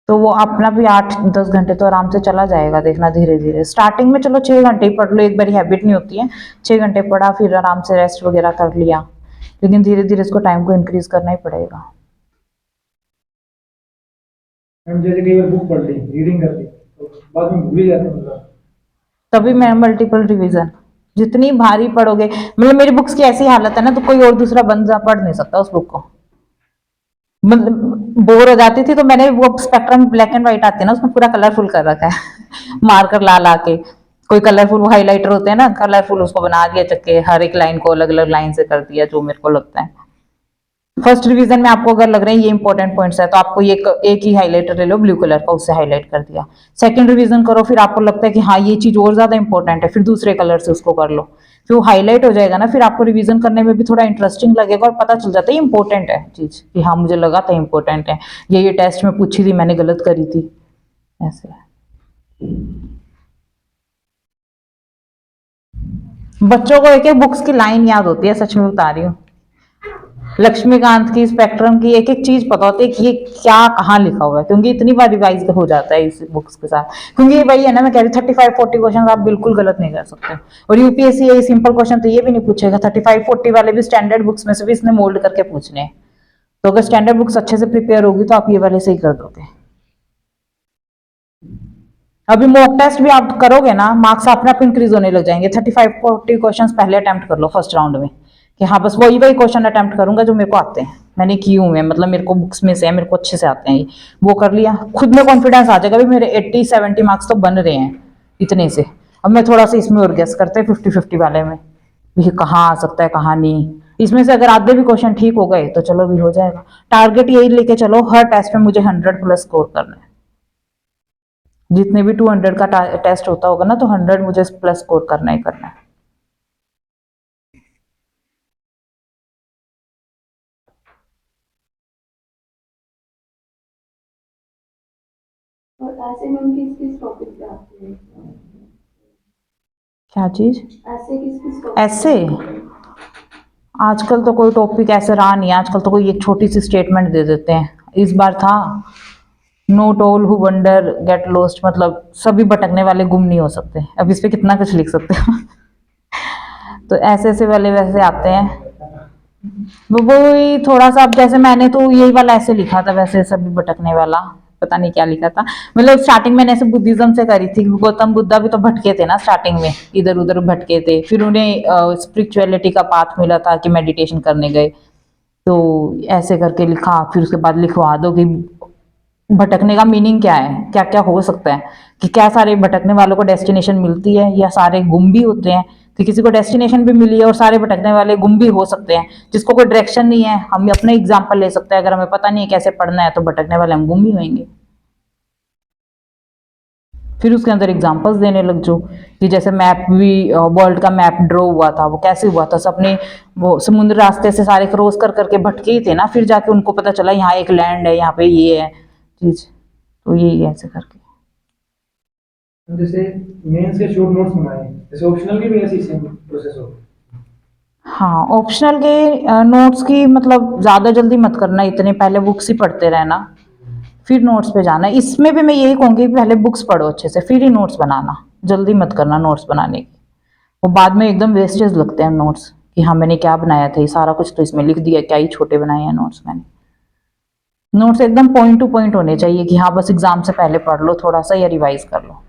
[SPEAKER 1] तो वो अपना भी 8-10 घंटे तो आराम से चला जाएगा, देखना धीरे धीरे। स्टार्टिंग में चलो 6 घंटे ही पढ़ लो, एक बार हैबिट नहीं होती है, 6 घंटे पढ़ा फिर आराम से रेस्ट वगैरह कर लिया, लेकिन धीरे धीरे इसको टाइम को इंक्रीज करना ही पड़ेगा।
[SPEAKER 2] मैम जैसे कई बार बुक पढ़ ली, रीडिंग कर ली, तो बाद में भूल ही जाते हैं मतलब।
[SPEAKER 1] तभी मैं मल्टीपल रिवीजन, जितनी भारी पढ़ोगे, मतलब मेरी बुक्स की ऐसी हालत है ना, तो कोई और दूसरा बंदा पढ़ नहीं सकता उस बुक को, मतलब बोर हो जाती थी तो मैंने वो स्पेक्ट्रम ब्लैक एंड व्हाइट आती है ना, उसमें पूरा कलरफुल कर रखा है मार्कर ला ला के, कोई कलरफुल वो हाइलाइटर होते हैं ना, कलरफुल उसको बना दिया चक्के, हर एक लाइन को अलग अलग लाइन से कर दिया जो मेरे को लगता है। फर्स्ट रिवीजन में आपको अगर लग रहे हैं ये इंपॉर्टेंट पॉइंट्स है तो आपको ये एक ही हाइलाइटर ले लो ब्लू कलर का, उससे हाईलाइट कर दिया। सेकंड रिवीजन करो, फिर आपको लगता है कि हाँ ये चीज और ज्यादा इंपॉर्टेंट है, फिर दूसरे कलर से उसको कर लो, फिर वो हाईलाइट हो जाएगा ना, फिर आपको रिवीजन करने में भी थोड़ा इंटरेस्टिंग लगेगा और पता चल जाता है इंपॉर्टेंट है चीज, कि हाँ मुझे लगा था इंपॉर्टेंट है, ये टेस्ट में पूछी थी मैंने गलत करी थी, ऐसे। बच्चों को एक एक बुक्स की लाइन याद होती है, सच में बता रही हूँ, लक्ष्मीकांत की, स्पेक्ट्रम की, एक एक चीज पता होती है कि ये क्या कहाँ लिखा हुआ है, क्योंकि इतनी बार रिवाइज हो जाता है इस बुक्स के साथ, क्योंकि ये वही है ना, मैं कह रही 35-40 क्वेश्चन आप बिल्कुल गलत नहीं कर सकते, और यूपीएससी ये सिंपल क्वेश्चन तो ये भी नहीं पूछेगा, 35-40 वाले भी स्टैंडर्ड बुक्स में से भी इसने मोल्ड करके पूछने हैं, तो अगर स्टैंडर्ड बुक्स अच्छे से प्रिपेयर होगी तो आप ये वाले से ही कर दोगे। अभी मॉक टेस्ट भी आप करोगे ना, मार्क्स अपने आप इंक्रीज होने लग जाएंगे, 35-40 क्वेश्चन पहले अटेम्प्ट कर लो फर्स्ट राउंड में, कि हाँ बस वही वही क्वेश्चन अटेम्प्ट करूंगा जो मेरे को आते हैं, मैंने किए हुए हैं, मतलब मेरे को बुक्स में से है, मेरे को अच्छे से आते हैं, ये वो कर लिया, खुद में कॉन्फिडेंस आ जाएगा, भी मेरे 80-70 मार्क्स तो बन रहे हैं इतने से, अब मैं थोड़ा सा इसमें और गेस करते हैं 50-50 वाले में, ये कहाँ आ सकता है कहाँ नहीं, इसमें से अगर आधे भी क्वेश्चन ठीक हो गए तो चलो भी हो जाएगा। टारगेट यही लेके चलो, हर टेस्ट में मुझे 100+ स्कोर करना है, जितने भी 200 का टेस्ट होता होगा ना, तो 100 मुझे प्लस स्कोर करना ही करना है।
[SPEAKER 3] और ऐसे में हम किस किस टॉपिक पे आते हैं?
[SPEAKER 1] क्या चीज?
[SPEAKER 3] ऐसे किस किस टॉपिक
[SPEAKER 1] ऐसे आजकल तो कोई टॉपिक ऐसे रहा नहीं, आजकल तो कोई एक छोटी सी स्टेटमेंट दे देते हैं, इस बार था note all who wonder get lost, मतलब सभी भटकने वाले गुम नहीं हो सकते, अब इस पे कितना कुछ लिख सकते हो तो ऐसे ऐसे वाले वैसे आते हैं, वो वही थोड़ा सा, अब जैसे मैंने तो यही वाला ऐसे लिखा था, वैसे सभी भटकने वाला पता नहीं क्या लिखा था, मतलब स्टार्टिंग मैंने ऐसे बुद्धिज्म से करी थी, गौतम बुद्धा भी तो भटके थे ना स्टार्टिंग में, इधर उधर भटके थे, फिर उन्हें स्पिरिचुअलिटी का पाथ मिला था कि मेडिटेशन करने गए, तो ऐसे करके लिखा, फिर उसके बाद लिखवा दो कि भटकने का मीनिंग क्या है, क्या क्या हो सकता है, कि क्या सारे भटकने वालों को डेस्टिनेशन मिलती है या सारे गुम भी होते हैं, कि किसी को डेस्टिनेशन भी मिली है और सारे भटकने वाले गुम भी हो सकते हैं, जिसको कोई डायरेक्शन नहीं है, हम अपने एग्जाम्पल ले सकते हैं, अगर हमें पता नहीं है कैसे पढ़ना है तो भटकने वाले हम गुम भी होंगे। फिर उसके अंदर एग्जांपल्स देने लग जाओ, कि जैसे मैप भी, वर्ल्ड का मैप ड्रॉ हुआ था, वो कैसे हुआ था, सबने वो समुद्र रास्ते से सारे क्रॉस कर करके भटके ही थे ना, फिर जाके उनको पता चला यहाँ एक लैंड है, यहाँ पे ये है चीज, तो यही ऐसे करके।
[SPEAKER 2] जैसे मेंस के शॉर्ट नोट्स बनाए, जैसे ऑप्शनल की भी ऐसी सेम प्रोसेस हो?
[SPEAKER 1] हाँ, ऑप्शनल के नोट्स की मतलब ज्यादा जल्दी मत करना, इतने पहले बुक्स ही पढ़ते रहना, फिर नोट्स पे जाना, इसमें भी मैं यही कहूंगी पहले बुक्स पढ़ो अच्छे से, फिर ही नोट्स बनाना, जल्दी मत करना नोट्स बनाने की, वो बाद में एकदम वेस्टेज लगते हैं नोट्स, कि हाँ मैंने क्या बनाया था, ये सारा कुछ तो इसमें लिख दिया, क्या ही छोटे बनाए हैं नोट्स मैंने। नोट्स एकदम पॉइंट टू पॉइंट होने चाहिए, कि हाँ बस एग्जाम से पहले पढ़ लो थोड़ा सा या रिवाइज कर लो,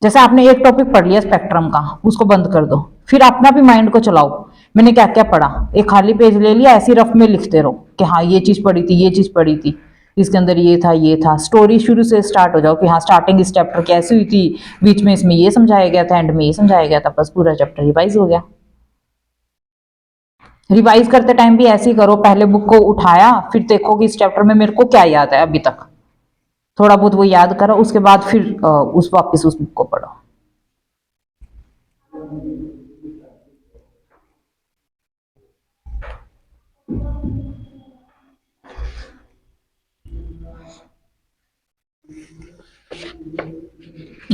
[SPEAKER 1] जैसे आपने एक टॉपिक पढ़ लिया स्पेक्ट्रम का, उसको बंद कर दो, फिर अपना भी माइंड को चलाओ, मैंने क्या क्या पढ़ा, एक खाली पेज ले लिया, ऐसी रफ में लिखते रहो कि हाँ ये चीज पढ़ी थी, ये चीज पढ़ी थी, इसके अंदर ये था, स्टोरी शुरू से स्टार्ट हो जाओ, कि हाँ स्टार्टिंग इस चैप्टर कैसी हुई थी, बीच में इसमें ये समझाया गया था, एंड में ये समझाया गया था, बस पूरा चैप्टर रिवाइज हो गया। रिवाइज करते टाइम भी ऐसे ही करो, पहले बुक को उठाया, फिर देखो कि इस चैप्टर में मेरे को क्या याद है अभी तक, थोड़ा बहुत वो याद करो, उसके बाद फिर उस वापस उस बुक को पढ़ो।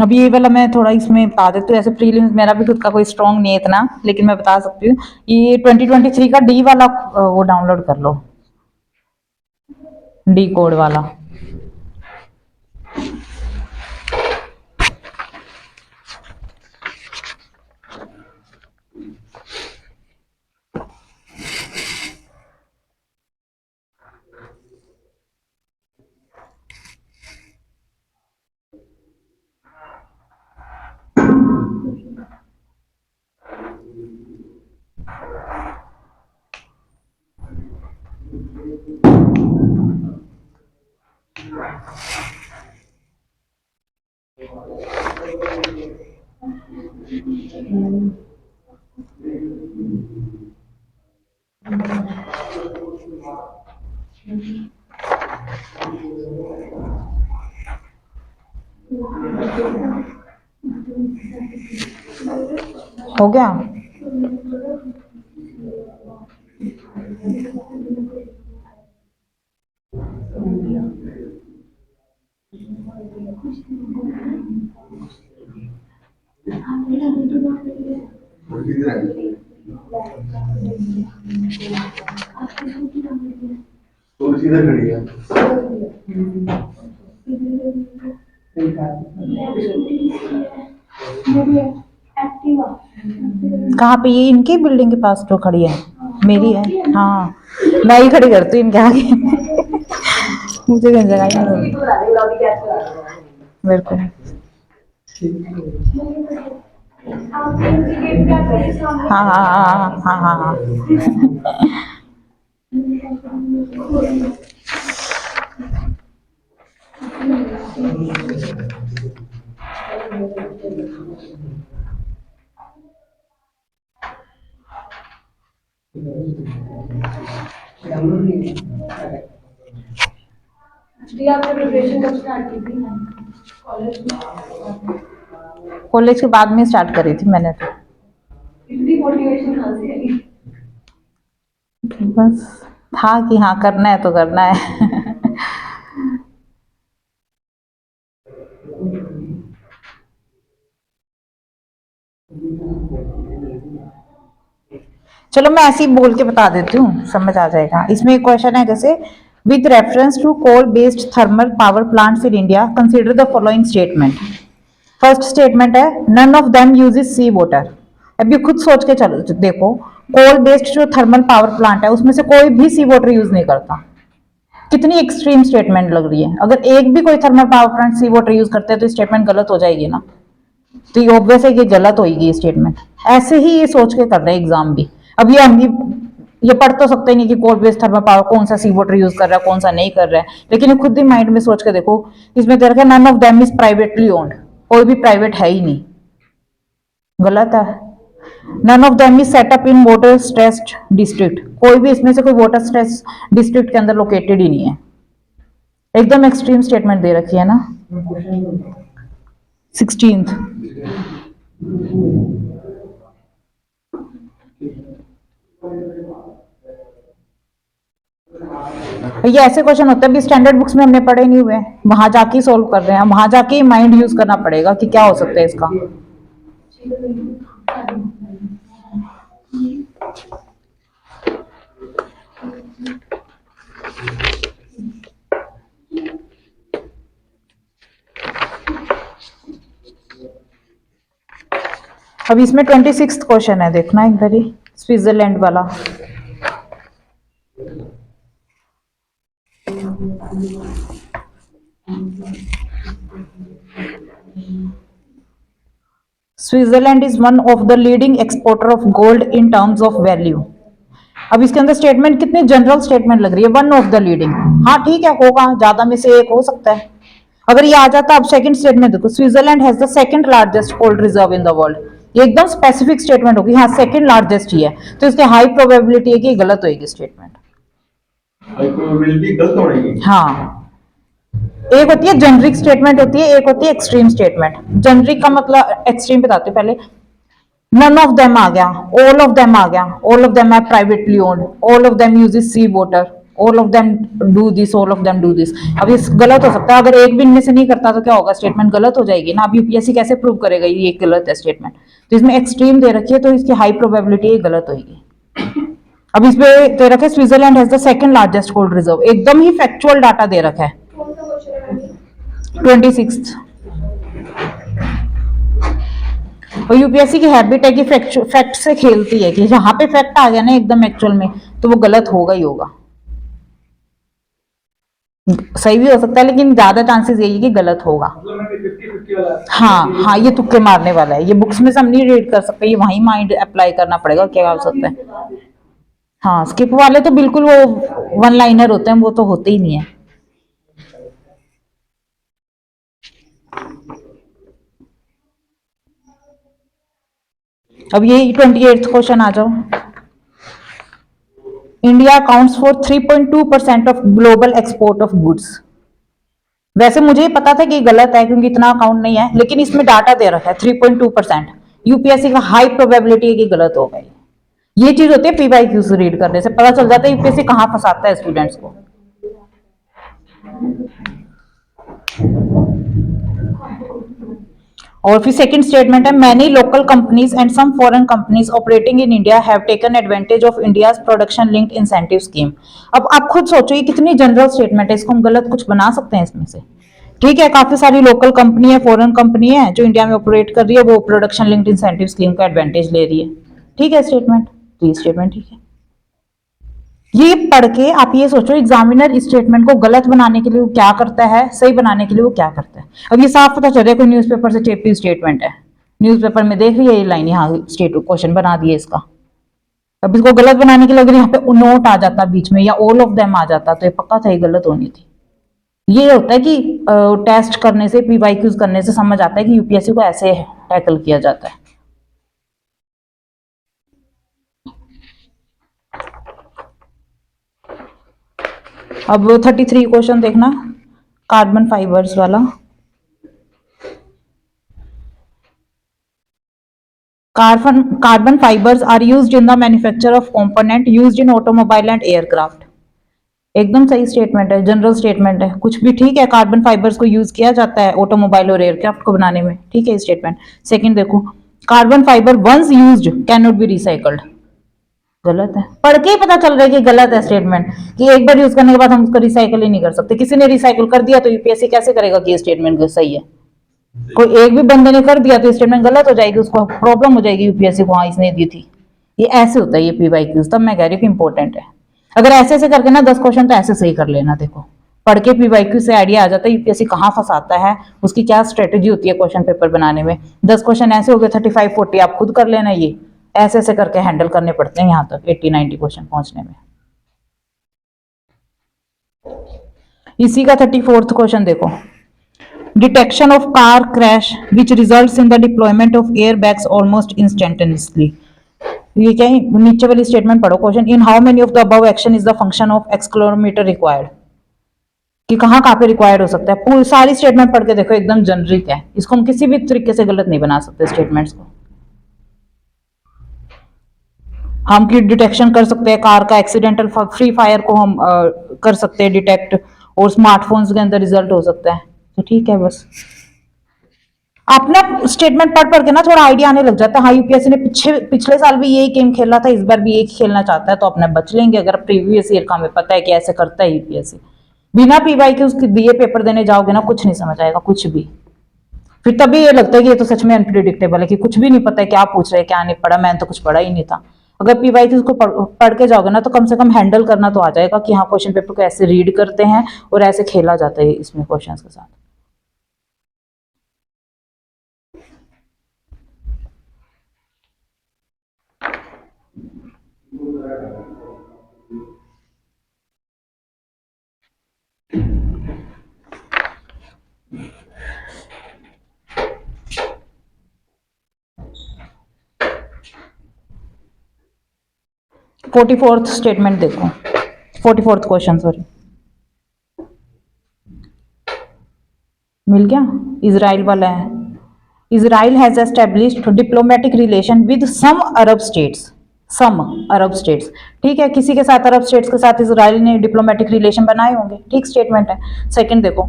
[SPEAKER 1] अब ये वाला मैं थोड़ा इसमें बता देती हूँ, ऐसे प्रीलिम्स मेरा भी खुद का कोई स्ट्रॉन्ग नहीं है इतना, लेकिन मैं बता सकती हूँ। ये 2023 का डी वाला वो डाउनलोड कर लो, डी कोड वाला। हो गया।
[SPEAKER 4] तो सीधा खड़ी है।
[SPEAKER 3] एक्टिवा।
[SPEAKER 1] कहाँ पे? ये इनकी बिल्डिंग के पास जो खड़ी है, मेरी है। हाँ, मैं ही खड़ी करती हूँ इनके आगे। मुझे कहीं जगह ही नहीं मेरे को।
[SPEAKER 3] आप इनकी गेट क्या करें सामने?
[SPEAKER 1] हाँ हाँ हाँ हाँ हाँ हाँ।
[SPEAKER 3] जी आपने प्रिपरेशन कब स्टार्ट की थी कॉलेज में?
[SPEAKER 1] कॉलेज के बाद में स्टार्ट करी थी मैंने तो।
[SPEAKER 3] इतनी मोटिवेशन कहाँ से आई?
[SPEAKER 1] बस था कि हाँ करना है तो करना है। चलो मैं ऐसे ही बोल के बता देती हूँ, समझ आ जाएगा। इसमें एक क्वेश्चन है जैसे, with reference to coal based thermal power plants in India consider the following statement. First statement है, none of them uses sea water. अभी खुद सोच के चलो देखो, कोल बेस्ड जो थर्मल पावर प्लांट है उसमें से कोई भी सी वाटर यूज नहीं करता। कितनी एक्सट्रीम स्टेटमेंट लग रही है। अगर एक भी कोई थर्मल पावर प्लांट सी वाटर यूज करते हैं तो स्टेटमेंट गलत हो जाएगी ना। तो ये ऑब्वियस है कि गलत होगी ये स्टेटमेंट। ऐसे ही ये सोच के कर रहे हैं एग्जाम भी। अब ये पढ़ तो सकते नहीं कि कोल बेस्ड थर्मल पावर कौन सा सी वाटर यूज कर रहा है कौन सा नहीं कर रहा है, लेकिन ये खुद ही माइंड में सोच के देखो। इसमें दे रखा है none of them is privately owned, कोई भी प्राइवेट है ही नहीं, गलत है। None of them is set up in water stressed district, कोई भी इसमें से कोई वाटर स्ट्रेस डिस्ट्रिक्ट के अंदर लोकेटेड ही नहीं है। एकदम एक्सट्रीम स्टेटमेंट दे रखी है ना। 16th। ये ऐसे क्वेश्चन होते हैं भी स्टैंडर्ड बुक्स में हमने पढ़े नहीं हुए, वहां जाके ही सोल्व कर रहे हैं, वहां जाके ही माइंड यूज करना पड़ेगा कि क्या हो सकता है इसका। अब इसमें 26th क्वेश्चन है, देखना एक बारी, स्विट्जरलैंड वाला। Switzerland is one of the leading exporter of gold in terms of value. अब इसके अंदर स्टेटमेंट कितनी जनरल स्टेटमेंट लग रही है, वन ऑफ द लीडिंग। हाँ ठीक है, होगा, ज्यादा में से एक हो सकता है। अगर ये आ जाता, अब सेकंड स्टेटमेंट देखो, Switzerland has the second largest gold reserve in the world. ये एकदम स्पेसिफिक स्टेटमेंट होगी, हाँ सेकंड लार्जेस्ट ही है, तो इसकी हाई प्रोबेबिलिटी है कि गलत होगी स्टेटमेंट।
[SPEAKER 4] हाई प्रोबेबिलिटी गलत होने की।
[SPEAKER 1] हाँ, एक होती है जेनरिक स्टेटमेंट होती है, एक होती है एक्सट्रीम स्टेटमेंट। जेनरिक का मतलब, एक्सट्रीम बताते पहले, नन ऑफ देम आ गया, ऑल ऑफ देम आ गया, all of them are privately owned, all of them uses sea water, all of them do this, all of them do this. अब ये गलत हो सकता है, अगर एक भी इनमें से नहीं करता तो क्या होगा, स्टेटमेंट गलत हो जाएगी ना। अब यूपीएससी कैसे प्रूव करेगा ये गलत है स्टेटमेंट, तो इसमें एक्सट्रीम दे रखी है तो इसकी हाई प्रोबेबिलिटी गलत होगी। अब इसमें दे रखा है Switzerland has the second largest gold reserve, एकदम ही फैक्चुअल डाटा दे रखा है।
[SPEAKER 3] कौन सा क्वेश्चन है मैम?
[SPEAKER 1] 26। और यूपीएससी की हैबिट है कि फैक्ट से खेलती है, कि जहां पे फैक्ट आ गया ना एकदम एक्चुअल में तो वो गलत होगा ही होगा। सही भी हो सकता है लेकिन ज्यादा चांसेस यही है कि गलत होगा।
[SPEAKER 2] मतलब मैं 50-50 वाला है।
[SPEAKER 1] हाँ हाँ, ये तुक्के मारने वाला है, ये बुक्स में से हम नहीं रीड कर सकते, ये वहीं माइंड अप्लाई करना पड़ेगा क्या हो सकता है। हाँ, स्किप वाले तो बिल्कुल वो वन लाइनर होते हैं, वो तो होते ही नहीं है। अब ये 28th क्वेश्चन आ जाओ। India accounts for 3.2% of global export of goods. वैसे मुझे पता था कि ये गलत है क्योंकि इतना अकाउंट नहीं है, लेकिन इसमें डाटा दे रखा है 3.2%। यूपीएससी का हाई प्रोबेबिलिटी है कि गलत होगा। ये चीज होती है पीवाईक्यू से रीड करने से पता चल जाता है यूपीएससी कहां फंसाता है स्टूडेंट्स को। और फिर सेकंड स्टेटमेंट है, many local companies and some foreign companies operating in India have taken advantage of India's production linked incentive scheme. अब आप खुद सोचो ये कितनी जनरल स्टेटमेंट है, इसको हम गलत कुछ बना सकते हैं इसमें से। ठीक है, काफी सारी लोकल कंपनी है, फॉरेन कंपनी है जो इंडिया में ऑपरेट कर रही है, वो प्रोडक्शन लिंक्ड इंसेंटिव स्कीम का एडवांटेज ले रही है। ठीक है स्टेटमेंट, तो ये स्टेटमेंट ठीक है। ये पढ़ के आप ये सोचो एग्जामिनर इस स्टेटमेंट को गलत बनाने के लिए वो क्या करता है, सही बनाने के लिए वो क्या करता है। अब ये साफ पता चल रहा है कोई न्यूज़पेपर से चेपी स्टेटमेंट है, न्यूज़पेपर में देख रही है ये लाइन, यहाँ स्टेट क्वेश्चन बना दिए इसका। अब इसको गलत बनाने के लिए अगर यहाँ पे नोट आ जाता बीच में या ऑल ऑफ देम आ जाता तो ये पक्का था ये गलत होनी थी। ये होता है कि टेस्ट करने से, पीवाईक्यूज करने से समझ आता है कि यूपीएससी को ऐसे टैकल किया जाता है। अब 33 क्वेश्चन देखना, कार्बन फाइबर्स वाला। Carbon fibres are used in the manufacture of component used in automobile and aircraft. एकदम सही स्टेटमेंट है, जनरल स्टेटमेंट है, कुछ भी ठीक है। कार्बन फाइबर्स को यूज किया जाता है ऑटोमोबाइल और एयरक्राफ्ट को बनाने में, ठीक है स्टेटमेंट। सेकंड देखो, carbon fibre once used can not be recycled. गलत है, पढ़ के ही पता चल रहा है कि गलत है स्टेटमेंट, कि एक बार यूज करने के बाद हम उसको रिसाइकल ही नहीं कर सकते। किसी ने रिसाइकल कर दिया तो यूपीएससी कैसे करेगा कि ये स्टेटमेंट सही है। कोई एक भी बंदे ने कर दिया तो स्टेटमेंट गलत हो जाएगी, उसको प्रॉब्लम हो जाएगी यूपीएससी को, हाँ इसने दी थी। ये ऐसे होता है ये पीवाईक्यूज, तब मैं कह रही हूँ कि इंपॉर्टेंट है। अगर ऐसे ऐसे करके ना 10 क्वेश्चन तो ऐसे सही कर लेना। देखो पढ़ के पीवाईक्यू से आइडिया आ जाता है यूपीएससी कहाँ फंसाता है, उसकी क्या स्ट्रेटेजी होती है क्वेश्चन पेपर बनाने में। 10 क्वेश्चन ऐसे हो गए 35-40, आप खुद कर लेना। ये ऐसे ऐसे करके हैंडल करने पड़ते हैं यहाँ तक 80-90 क्वेश्चन पहुंचने में। इसी का 34th क्वेश्चन देखो, detection of car crash which results in the deployment of air bags almost instantaneously. ये क्या है, नीचे वाली स्टेटमेंट पढ़ो question. In how many of the above action is the function of accelerometer required, कि कहाँ पे रिक्वायर्ड हो सकता है। पूरी सारी स्टेटमेंट पढ़ के देखो, एकदम जनरिक है, इसको हम किसी भी तरीके से गलत नहीं बना सकते स्टेटमेंट्स को। हम की डिटेक्शन कर सकते हैं, कार का एक्सीडेंटल फ्री फायर को हम कर सकते हैं डिटेक्ट, और स्मार्टफोन्स के अंदर रिजल्ट हो सकता है। तो ठीक है, बस अपना स्टेटमेंट पढ़ पढ़ के ना थोड़ा आइडिया आने लग जाता है। हाँ यूपीएससी ने पिछले साल भी यही गेम खेला था, इस बार भी यही खेलना चाहता है, तो अपने बच लेंगे अगर प्रीवियस ईयर का हमें पता है कि ऐसे करता है यूपीएससी। बिना पीवाईक्यू उसके दिए पेपर देने जाओगे ना, कुछ नहीं समझ आएगा कुछ भी। फिर तभी ये लगता है कि ये तो सच में अनप्रिडिक्टेबल है, कि कुछ भी नहीं पता है क्या पूछ रहे हैं क्या नहीं पढ़ा, मैंने तो कुछ पढ़ा ही नहीं था। अगर पीवाईक्यू को पढ़ के जाओगे ना तो कम से कम हैंडल करना तो आ जाएगा कि हाँ क्वेश्चन पेपर को ऐसे रीड करते हैं और ऐसे खेला जाता है इसमें क्वेश्चन के साथ। फोर्टी फोर्थ स्टेटमेंट देखो, 44th क्वेश्चन, सॉरी मिल गया, इजराइल वाला है। Israel has established diplomatic relation with some Arab states some Arab states, ठीक है, किसी के साथ अरब स्टेट्स के साथ इसराइल ने डिप्लोमेटिक रिलेशन बनाए होंगे, ठीक स्टेटमेंट है। सेकंड देखो,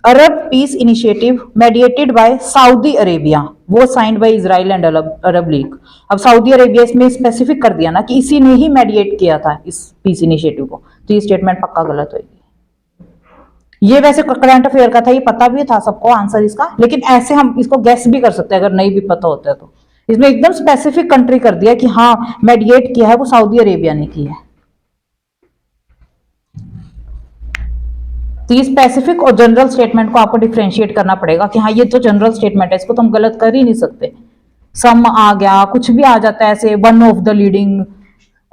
[SPEAKER 1] Arab peace initiative mediated by Saudi Arabia, वो signed by Israel and Arab League. अब सऊदी अरेबिया इसमें स्पेसिफिक कर दिया ना कि इसी ने ही मेडिएट किया था इस पीस इनिशिएटिव को, तो ये स्टेटमेंट पक्का गलत होगी। ये वैसे करंट अफेयर का था, ये पता भी था सबको आंसर इसका, लेकिन ऐसे हम इसको गेस भी कर सकते हैं अगर नहीं भी पता होता है तो। इसमें एकदम स्पेसिफिक कंट्री कर दिया कि हाँ मेडिएट किया है वो सऊदी अरेबिया ने किया है। तो ये स्पेसिफिक और जनरल स्टेटमेंट को आपको डिफरेंशिएट करना पड़ेगा कि हाँ ये तो जनरल स्टेटमेंट है, इसको तो हम गलत कर ही नहीं सकते। सम आ गया, कुछ भी आ जाता है ऐसे, वन ऑफ द लीडिंग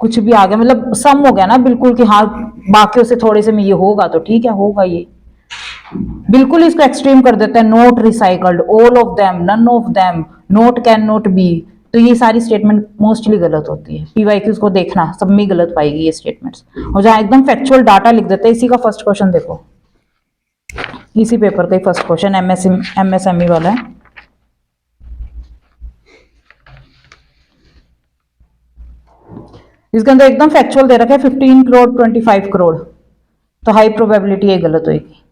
[SPEAKER 1] कुछ भी आ गया, मतलब सम हो गया ना बिल्कुल कि हाँ बाकियों से थोड़े से में ये होगा तो ठीक है, होगा ये। बिल्कुल इसको एक्सट्रीम कर देते हैं, not recycled, all of them, none of them, not can not be, तो ये सारी स्टेटमेंट मोस्टली गलत होती है। पीवाईक्यूज को देखना, सब में गलत पाएगी ये स्टेटमेंट्स। और जहां एकदम फैक्चुअल डाटा लिख देते हैं, इसी का फर्स्ट क्वेश्चन देखो, इसी पेपर का ही फर्स्ट क्वेश्चन एमएसएमई वाला है। इसके अंदर एकदम फैक्चुअल दे रखा है 15 करोड़ 25 करोड़, तो हाई प्रोबेबिलिटी ये गलत होगी।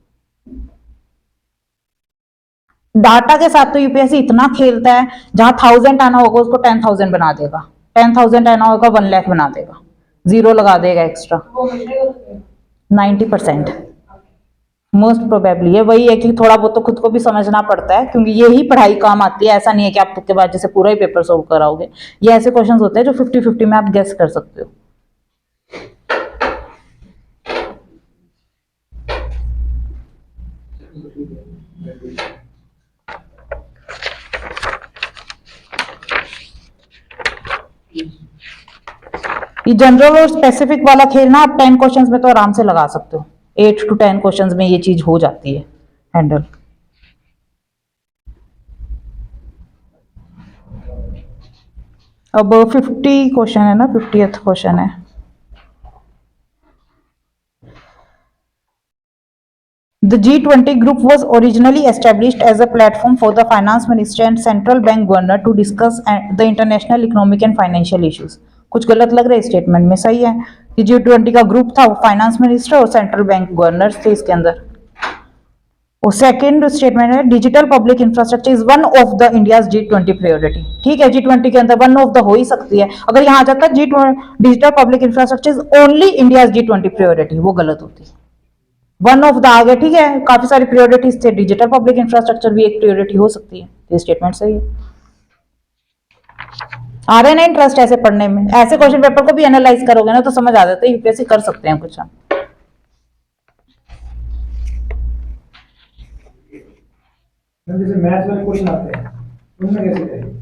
[SPEAKER 1] डाटा के साथ तो यूपीएससी इतना खेलता है, जहां 1000 आना होगा उसको 10,000 बना देगा, 10,000 आना होगा 1 लाख बना देगा, जीरो लगा देगा एक्स्ट्रा। 90% मोस्ट प्रोबेबली है। वही है कि थोड़ा बहुत तो खुद को भी समझना पड़ता है, क्योंकि यही पढ़ाई काम आती है। ऐसा नहीं है कि आप तुक्के बाद जैसे पूरा ही पेपर सोल्व कराओगे। ये ऐसे क्वेश्चंस होते हैं जो 50-50 में आप गेस कर सकते हो। ये जनरल और स्पेसिफिक वाला खेलना आप 10 क्वेश्चंस में तो आराम से लगा सकते हो। 8 to 10 क्वेश्चंस में ये चीज हो जाती है हैंडल। अब 50 क्वेश्चन है ना, 50th क्वेश्चन है। The G20 group was originally established as a platform for the finance minister and central bank governor to discuss the international economic and financial issues. कुछ गलत लग रहा है स्टेटमेंट में, सही है। G20 का ग्रुप था, वो फाइनेंस मिनिस्टर और सेंट्रल बैंक गवर्नर्स थे इसके अंदर। और सेकंड स्टेटमेंट है, digital public infrastructure is one of the India's G20 priority. ठीक है, G20 के अंदर वन ऑफ द हो ही सकती है। अगर यहाँ आ जाता digital public infrastructure is only India's G20 priority, वो गलत होती है। वन ऑफ द आ गया, ठीक है, काफी सारी प्रायोरिटीज थे, डिजिटल पब्लिक इंफ्रास्ट्रक्चर भी एक प्रायोरिटी हो सकती है। ये स्टेटमेंट सही है। आ रहे ना इंटरेस्ट ऐसे पढ़ने में, ऐसे क्वेश्चन पेपर को भी एनालाइज करोगे ना तो समझ आ जाता है, यूपीएससी कर सकते हैं कुछ हम।
[SPEAKER 2] जैसे मैथ्स वाले क्वेश्चन आते हैं उनमें कैसे करें?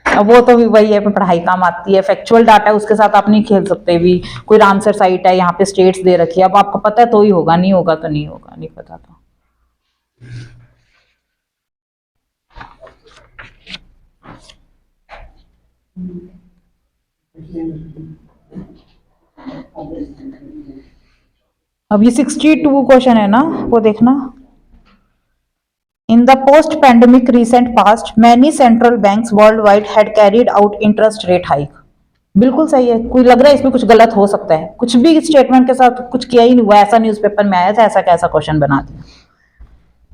[SPEAKER 1] अब वो तो भी वही है, पढ़ाई काम आती है। फैक्चुअल डाटा है, उसके साथ आप नहीं खेल सकते भी। कोई रामसर साइट है, यहाँ पे स्टेट्स दे रखी है, अब आपको पता है तो ही होगा, नहीं होगा तो नहीं होगा, नहीं पता तो। अब ये 62 क्वेश्चन है ना, वो देखना। In the post-pandemic recent past, many central banks worldwide had carried out interest rate hike. बिल्कुल सही है। कोई लग रहा है इसमें कुछ गलत हो सकता है, कुछ भी स्टेटमेंट के साथ कुछ किया ही नहीं हुआ, ऐसा न्यूज़पेपर में आया था, ऐसा कैसा क्वेश्चन बना दिया।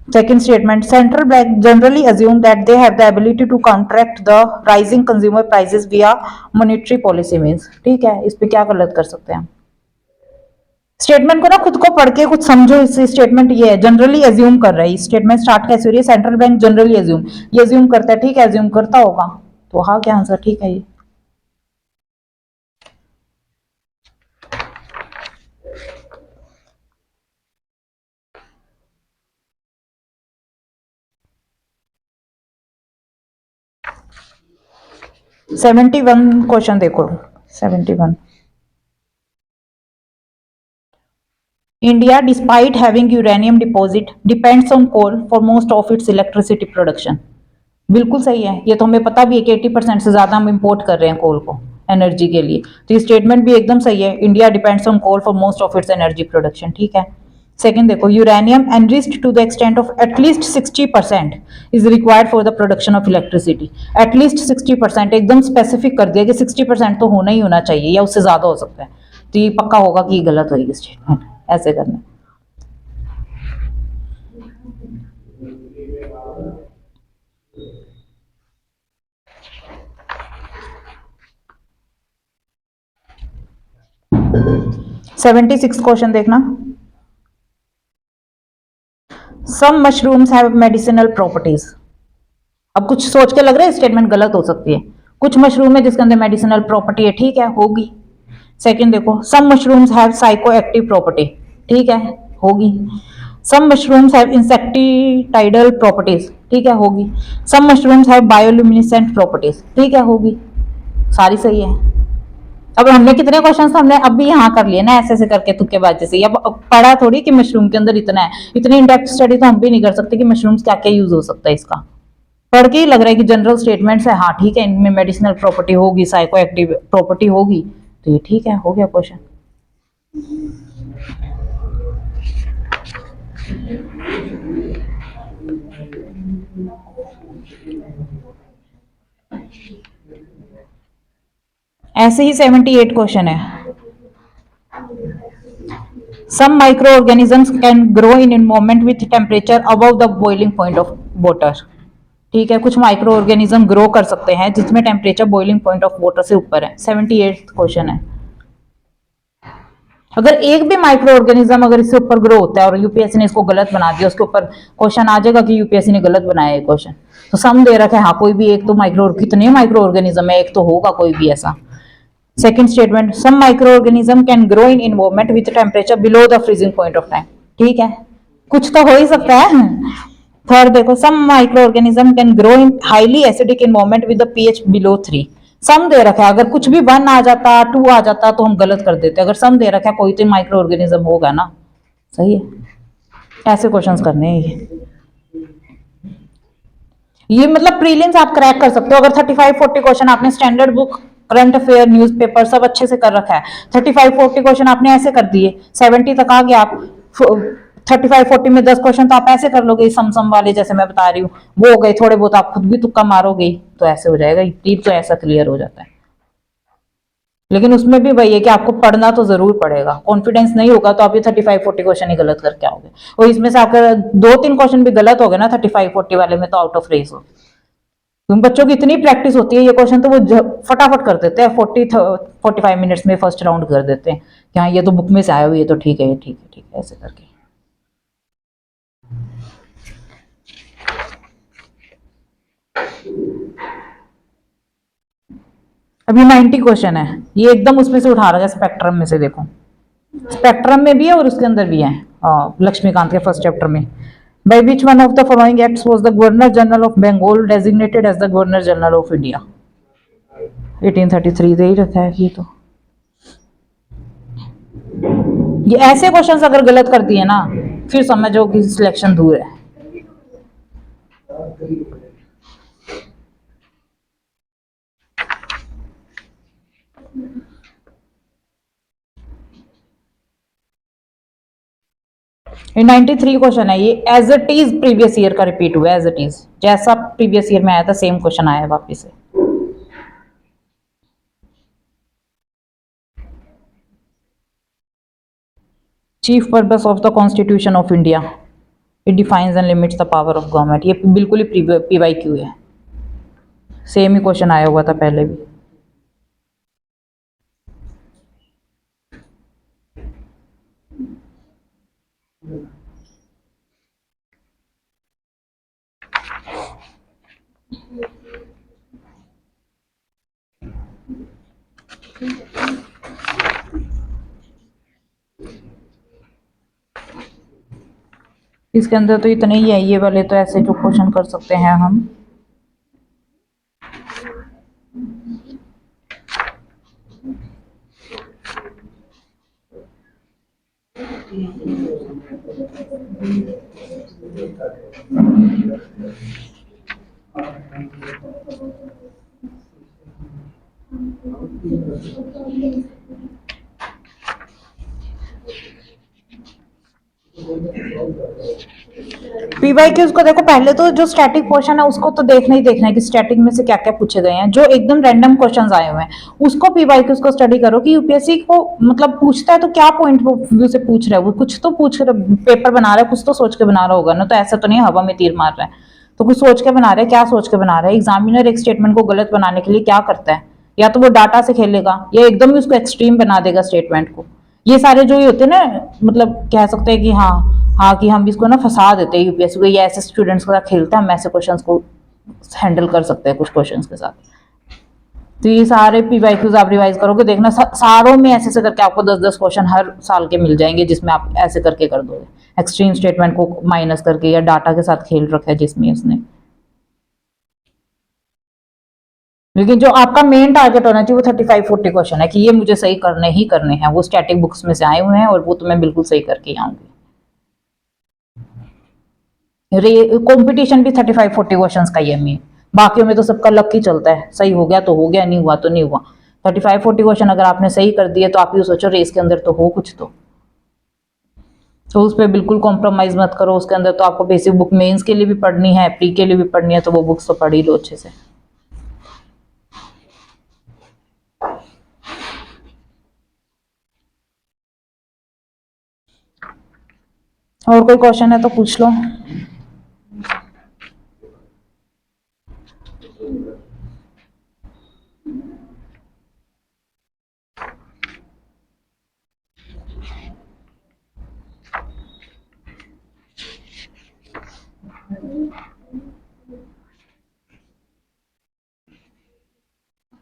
[SPEAKER 1] Second statement, central bank generally assume that they have the ability to counteract the rising consumer prices via monetary policy means. ठीक है, इस पे क्या गलत कर सकते हैं हम? स्टेटमेंट को ना खुद को पढ़ के कुछ समझो। इस स्टेटमेंट ये है, जनरली एज्यूम कर रहा है। स्टेटमेंट स्टार्ट कैसे हो रही है? सेंट्रल बैंक जनरली एज्यूम, ये एज्यूम करता है, ठीक है, एज्यूम करता होगा, तो हाँ क्या आंसर ठीक है ये। वन क्वेश्चन देखो, 71। India, despite having uranium deposit, depends on coal for most of its electricity production. बिल्कुल सही है, ये तो हमें पता भी है कि 80% से ज्यादा हम इंपोर्ट कर रहे हैं कोल को एनर्जी के लिए, तो ये स्टेटमेंट भी एकदम सही है। India depends on coal for most of its energy production, ठीक है। सेकेंड देखो, uranium enriched to the extent of at least 60% is required for the production of electricity. At least 60%, एकदम स्पेसिफिक कर दिया कि 60% तो होना ही होना चाहिए या उससे ज्यादा हो सकता है, तो ये पक्का होगा कि ये गलत होगी स्टेटमेंट। ऐसे करना। सेवेंटी सिक्स क्वेश्चन देखना। सम मशरूम्स हैव मेडिसिनल प्रॉपर्टीज। अब कुछ सोच के लग रहा है स्टेटमेंट गलत हो सकती है। कुछ मशरूम है जिसके अंदर मेडिसिनल प्रॉपर्टी है, ठीक है, होगी। सेकंड देखो, some mushrooms have psychoactive property, ठीक है, होगी। Some mushrooms have insecticidal properties, ठीक है, होगी। Some mushrooms have bioluminescent properties, ठीक है, होगी। सारी सही है। अब हमने कितने क्वेश्चन हमने अभी यहाँ कर लिए ना, ऐसे ऐसे करके तुक्केबाजी से। अब पढ़ा थोड़ी कि मशरूम के अंदर इतना है, इतनी इंडेप्थ स्टडी तो हम भी नहीं कर सकते कि मशरूम्स क्या क्या यूज हो सकता है इसका। पढ़ के ही लग रहा है कि जनरल स्टेटमेंट्स है, हाँ ठीक है, इनमें मेडिसिनल प्रॉपर्टी होगी, साइको एक्टिव प्रॉपर्टी होगी, तो ये ठीक है, हो गया क्वेश्चन। ऐसे ही 78 क्वेश्चन है। Some microorganisms can grow in environment with temperature above the boiling point of water, ठीक है, कुछ माइक्रो ऑर्गेनिज्म ग्रो कर सकते हैं जिसमें temperature boiling point of water से ऊपर है। 78 क्वेश्चन है। अगर एक भी माइक्रो ऑर्गेनिज्म अगर इससे ऊपर ग्रो होता है और यूपीएससी ने इसको गलत बना दिया, उसके ऊपर क्वेश्चन आ जाएगा कि यूपीएससी ने गलत बनाया है क्वेश्चन। तो सम दे रखा है, हाँ कोई भी एक तो माइक्रो, कितने माइक्रो ऑर्गेनिज्म है, एक तो होगा कोई भी ऐसा। Second statement, some microorganism can grow in environment with temperature below the freezing point of time, ठीक है, कुछ तो हो ही सकता है। थर्ड देखो, some microorganism can grow in highly acidic environment with the pH below 3। सम दे रखा है, अगर कुछ भी 1 आ जाता, 2 आ जाता तो हम गलत कर देते। अगर सम दे रखा है, कोई तो माइक्रो ऑर्गेनिज्म होगा ना, सही है। ऐसे क्वेश्चंस करने हैं ये मतलब प्रीलिम्स आप क्रैक कर सकते हो अगर 35-40 क्वेश्चन आपने standard book, current affair, newspaper सब अच्छे से कर रखा है। 35-40 क्वेश्चन आपने ऐसे कर दिए, 70 तक आ गया, आप 35-40 में 10 क्वेश्चन तो आप ऐसे कर लोगे, सम वाले जैसे मैं बता रही हूँ, वो हो गए। थोड़े बहुत आप खुद भी तुक्का मारोगे तो ऐसे हो जाएगा, प्रीप तो ऐसा क्लियर हो जाता है। लेकिन उसमें भी वही है कि आपको पढ़ना तो जरूर पड़ेगा, कॉन्फिडेंस नहीं होगा तो आप ये 35-40 क्वेश्चन ही गलत करके आओगे, और इसमें से आपके 2-3 क्वेश्चन भी गलत हो गए ना 35-40 वाले में, तो आउट ऑफ रेस हो। तुम बच्चों की इतनी प्रैक्टिस होती है, ये क्वेश्चन तो वो फटाफट कर देते हैं, 40-45 मिनट्स में फर्स्ट राउंड कर देते हैं कि हाँ ये तो बुक में से आया हुआ, ये तो ठीक है, ये ठीक है, ठीक है, ऐसे करके। अभी 90 क्वेश्चन है, ये एकदम उसमें से उठा रहा है स्पेक्ट्रम में से। देखो स्पेक्ट्रम में भी है और उसके अंदर भी है, लक्ष्मीकांत के फर्स्ट चैप्टर में। By which one of the following acts was the governor general of Bengal designated as the governor general of India. 1833 दे ही रखा है ये तो। ये ऐसे क्वेश्चंस अगर गलत करती है ना, फिर समझो कि सिलेक्शन दूर है। ये 93 क्वेश्चन है, ये as it is previous year का रिपीट हुआ है, एज इट इज जैसा प्रीवियस ईयर में आया था सेम क्वेश्चन आया है वापिस से। Chief purpose of the constitution of India, it defines and limits the power of government. ये बिल्कुल ही पीवाईक्यू है, सेम ही क्वेश्चन आया हुआ था पहले भी। इसके अंदर तो इतने ही है, ये वाले तो ऐसे जो क्वेश्चन कर सकते हैं हम। पीवाईक्यूज को देखो, पहले तो जो स्टैटिक पोर्शन है उसको तो देखना ही देखना है कि स्टैटिक में से क्या क्या पूछे गए हैं। जो एकदम रैंडम क्वेश्चंस आए हुए हैं उसको पीवाईक्यूज को स्टडी करो कि यूपीएससी को मतलब पूछता है तो क्या पॉइंट व्यू से पूछ रहा है, वो कुछ तो पूछ कर पेपर बना रहा है, कुछ तो सोच के बना रहा होगा ना, तो ऐसा तो नहीं हवा में तीर मार रहा है, तो कुछ सोच के बना रहे हैं। क्या सोच के बना रहे हैं? एग्जामिनर एक स्टेटमेंट को गलत बनाने के लिए क्या करता है, या तो वो डाटा से खेलेगा या एकदम ही उसको एक्सट्रीम बना देगा स्टेटमेंट को। ये सारे जो ये होते हैं ना, मतलब कह सकते हैं कि हाँ कि हम इसको ना फंसा देते हैं यूपीएससी को, ये ऐसे स्टूडेंट्स के साथ खेलते हैं, हम ऐसे क्वेश्चंस को हैंडल कर सकते हैं कुछ क्वेश्चंस के साथ। तो ये सारे पीवाईक्यूज आप रिवाइज करोगे, देखना सारों में ऐसे ऐसे करके आपको 10-10 क्वेश्चन हर साल के मिल जाएंगे जिसमें आप ऐसे करके कर दोगे, एक्सट्रीम स्टेटमेंट को माइनस करके या डाटा के साथ खेल रखा है जिसमें उसने। लेकिन जो आपका मेन टारगेट होना चाहिए वो 35-40 क्वेश्चन है कि ये मुझे सही करने ही करने हैं, वो स्टैटिक बुक्स में से आए हुए हैं और वो तो मैं बिल्कुल सही करके आऊंगी। कंपटीशन भी 35-40 क्वेश्चंस का ही है मेन, बाकियों में तो सबका लक ही चलता है, सही हो गया तो हो गया, नहीं हुआ तो नहीं हुआ। 35-40 क्वेश्चन अगर आपने सही कर दिए तो आप ये सोचो रेस के अंदर तो हो कुछ तो उस पर बिल्कुल कॉम्प्रोमाइज मत करो। उसके अंदर तो आपको बेसिक बुक मेंस के लिए भी पढ़नी है, प्री के लिए भी पढ़नी है, तो वो बुक्स तो पढ़ ही लो अच्छे से। और कोई क्वेश्चन है तो पूछ लो।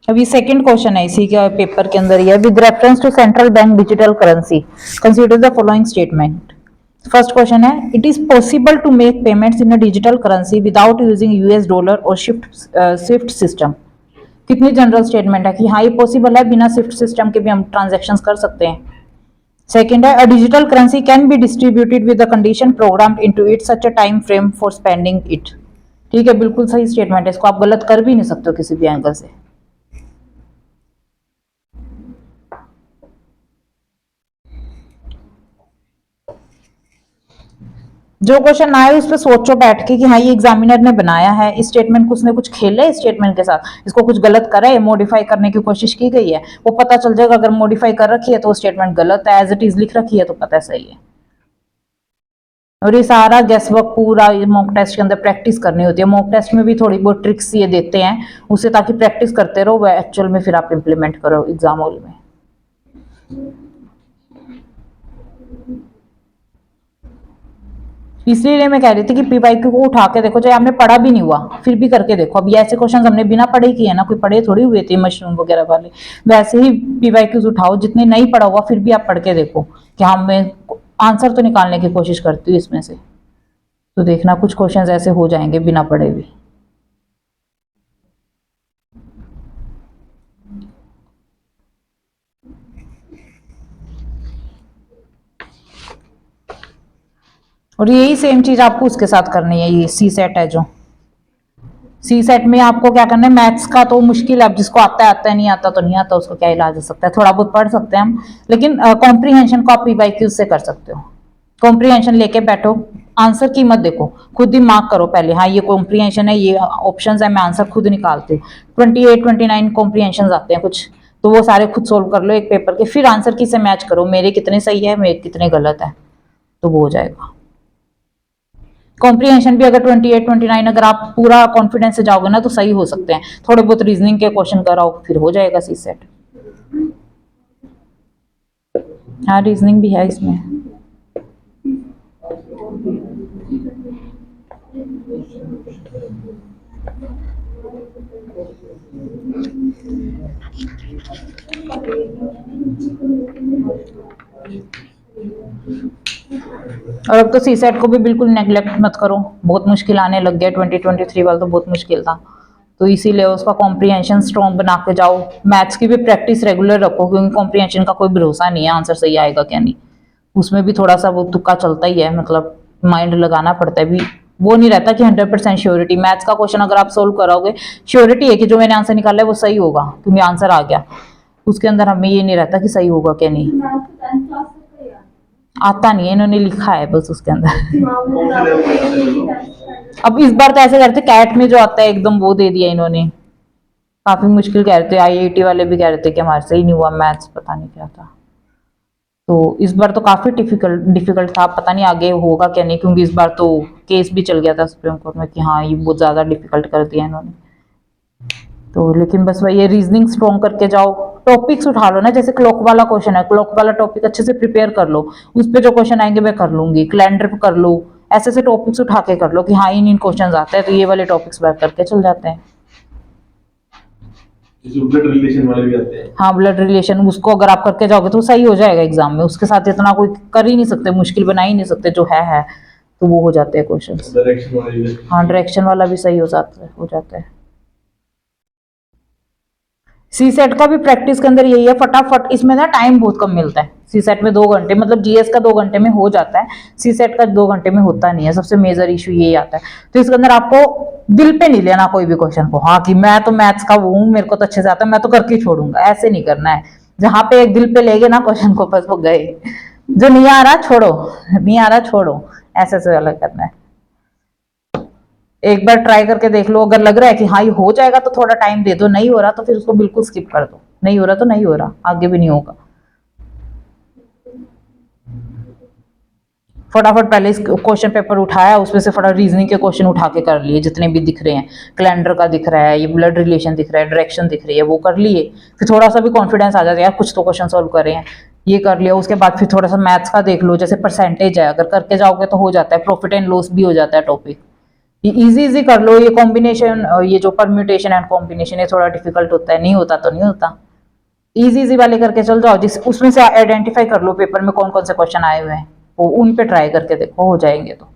[SPEAKER 1] अभी सेकंड क्वेश्चन है इसी के पेपर के अंदर, ये with reference to central bank digital currency consider the following statement. First question है, it is possible to make payments in a digital currency without using US dollar और स्विफ्ट सिस्टम। कितनी जनरल स्टेटमेंट है कि हाँ ये पॉसिबल है, बिना स्विफ्ट सिस्टम के भी हम ट्रांजेक्शन्स कर सकते हैं। सेकेंड है, अ digital currency can be distributed with the condition programmed into it such a time frame for spending it. ठीक है, बिल्कुल सही स्टेटमेंट है, इसको आप गलत कर भी नहीं सकते हो किसी भी एंगल से। जो क्वेश्चन आए उस पर सोचो बैठ के कि हाँ ये एग्जामिनर ने बनाया है, इस स्टेटमेंट को उसने कुछ खेला है, इस स्टेटमेंट के साथ इसको कुछ गलत करा है, मॉडिफाई करने की कोशिश की गई है, वो पता चल जाएगा। अगर मॉडिफाई कर रखी है तो वो स्टेटमेंट गलत है, एज इट इज लिख रखी है तो पता सही है। और ये सारा गेस वर्क पूरा मॉक टेस्ट के अंदर प्रैक्टिस करनी होती है। मॉक टेस्ट में भी थोड़ी बहुत ट्रिक्स ये देते हैं उसे, ताकि प्रैक्टिस करते रहो, वह एक्चुअल में फिर आप इम्प्लीमेंट करो एग्जाम हॉल में। इसलिए मैं कह रही थी कि पीवाईक्यू को उठा के देखो, चाहे आपने पढ़ा भी नहीं हुआ फिर भी करके देखो। अब ये ऐसे क्वेश्चंस हमने बिना पढ़े किए ना, कोई पढ़े थोड़ी हुए थे मशरूम वगैरह वाले, वैसे ही पीवाईक्यूज उठाओ, जितने नहीं पढ़ा हुआ फिर भी आप पढ़ के देखो कि हाँ मैं आंसर तो निकालने की कोशिश करती हूँ इसमें से, तो देखना कुछ क्वेश्चंस ऐसे हो जाएंगे बिना पढ़े भी। और यही सेम चीज आपको उसके साथ करनी है, ये सी सेट है जो सी सेट में आपको क्या करना है, मैथ्स का तो मुश्किल है, अब जिसको आता है आता है, नहीं आता तो नहीं आता, उसको क्या इलाज हो सकता है, थोड़ा बहुत पढ़ सकते हैं हम, लेकिन कॉम्प्रीहेंशन को आप पीवाईक्यू से कर सकते हो। कॉम्प्रीहेंशन लेके बैठो, आंसर की मत देखो, खुद ही मार्क करो पहले, हाँ ये कॉम्प्रीहेंशन है, ये ऑप्शंस है, मैं आंसर खुद निकालती हूँ। 28-29 कॉम्प्रीहेंशन आते हैं कुछ, तो वो सारे खुद सोल्व कर लो एक पेपर के, फिर आंसर की से मैच करो, मेरे कितने सही है मेरे कितने गलत है, तो वो हो जाएगा। कॉम्प्रीहेंशन भी अगर 28-29 अगर आप पूरा कॉन्फिडेंस से जाओगे ना तो सही हो सकते हैं। थोड़े बहुत रीजनिंग के क्वेश्चन कराओ फिर हो जाएगा सी सेट। हाँ रीजनिंग भी है इसमें। और अब तो सी सेट को भी बिल्कुल नेग्लेक्ट मत करो, बहुत मुश्किल आने लग गया, 2023 वाला तो बहुत मुश्किल था, तो इसीलिए उसका कॉम्प्रीहेंशन स्ट्रॉन्ग बना के जाओ। मैथ्स की भी प्रैक्टिस रेगुलर रखो, क्योंकि कॉम्प्रीहेंशन का कोई भरोसा नहीं है आंसर सही आएगा क्या नहीं, उसमें भी थोड़ा सा वो तुक्का चलता ही है, मतलब माइंड लगाना पड़ता है भी, वो नहीं रहता कि 100% श्योरिटी। मैथ्स का क्वेश्चन अगर आप सोल्व कराओगे श्योरिटी है कि जो मैंने आंसर निकाला है वो सही होगा क्योंकि आंसर आ गया, उसके अंदर हमें ये नहीं रहता कि सही होगा क्या नहीं। आता नहीं है, इन्होंने लिखा है बस उसके अंदर।
[SPEAKER 4] कौन से लेवल में आता है चलो?
[SPEAKER 1] अब इस बार तो ऐसे करते कैट में जो आता है एकदम वो दे दिया इन्होंने, काफी मुश्किल कह रहे थे, आईआईटी वाले भी कह रहे थे कि हमारे से ही नहीं हुआ मैथ्स, पता नहीं क्या था। तो इस बार तो काफी डिफिकल्ट था, पता नहीं आगे होगा क्या नहीं, क्योंकि इस बार तो केस भी चल गया था सुप्रीम कोर्ट में कि हाँ ये बहुत ज्यादा डिफिकल्ट कर दिया इन्होंने। तो लेकिन बस वही ये रीजनिंग स्ट्रॉन्ग करके जाओ, टॉपिक्स उठा लो ना, जैसे क्लॉक वाला क्वेश्चन है, क्लॉक वाला टॉपिक अच्छे से प्रिपेयर कर लो, उस पे जो क्वेश्चन आएंगे मैं कर लूंगी, कैलेंडर पे कर लो, ऐसे ऐसे टॉपिक्स उठा के कर लो कि हाँ इन क्वेश्चन आते हैं तो ये वाले टॉपिक्स बैक करके चल जाते हैं।
[SPEAKER 4] ब्लड रिलेशन वाले भी आते हैं।
[SPEAKER 1] हाँ ब्लड रिलेशन, उसको अगर आप करके जाओगे तो सही हो जाएगा एग्जाम में, उसके साथ इतना कोई कर ही नहीं सकते, मुश्किल बना ही नहीं सकते, जो है तो वो हो जाते हैं क्वेश्चन।
[SPEAKER 4] डायरेक्शन वाले भी।
[SPEAKER 1] हाँ डायरेक्शन वाला भी सही हो जाता है। सी सेट का भी प्रैक्टिस के अंदर यही है, फटाफट इसमें ना टाइम बहुत कम मिलता है। सी सेट में 2 घंटे, मतलब जीएस का 2 घंटे में हो जाता है, सी सेट का 2 घंटे में होता नहीं है, सबसे मेजर इशू यही आता है। तो इसके अंदर आपको दिल पे नहीं लेना कोई भी क्वेश्चन को, हाँ कि मैं तो मैथ्स का वो हूँ, मेरे को तो अच्छे से आता है, मैं तो करके ही छोड़ूंगा, ऐसे नहीं करना है। जहां पे एक दिल पे लेगे ना क्वेश्चन को, बस वो गए, जो नहीं आ रहा छोड़ो, नहीं आ रहा छोड़ो, ऐसे से अलग करना है। एक बार ट्राई करके देख लो, अगर लग रहा है कि हाँ ये हो जाएगा तो थोड़ा टाइम दे दो, नहीं हो रहा तो फिर उसको बिल्कुल स्किप कर दो, नहीं हो रहा तो नहीं हो रहा, आगे भी नहीं होगा। फटाफट पहले इस क्वेश्चन पेपर उठाया, उसमें से फटाफट रीजनिंग के क्वेश्चन उठा के कर लिए जितने भी दिख रहे हैं, कैलेंडर का दिख रहा है, ये ब्लड रिलेशन दिख रहा है, डायरेक्शन दिख रही है, वो कर लिए। फिर थोड़ा सा भी कॉन्फिडेंस आ जाता है यार कुछ तो क्वेश्चन सॉल्व करे हैं, ये कर लिया। उसके बाद फिर थोड़ा सा मैथ्स का देख लो, जैसे परसेंटेज है, अगर करके जाओगे तो हो जाता है, प्रॉफिट एंड लॉस भी हो जाता है टॉपिक, ये इजी कर लो। ये कॉम्बिनेशन, ये जो परम्यूटेशन एंड कॉम्बिनेशन, ये थोड़ा डिफिकल्ट होता है, नहीं होता तो नहीं होता, इजी वाले करके चल जाओ, जिस उसमें से आइडेंटिफाई कर लो पेपर में कौन कौन से क्वेश्चन आए हुए हैं, वो उन पे ट्राई करके देखो, हो जाएंगे तो।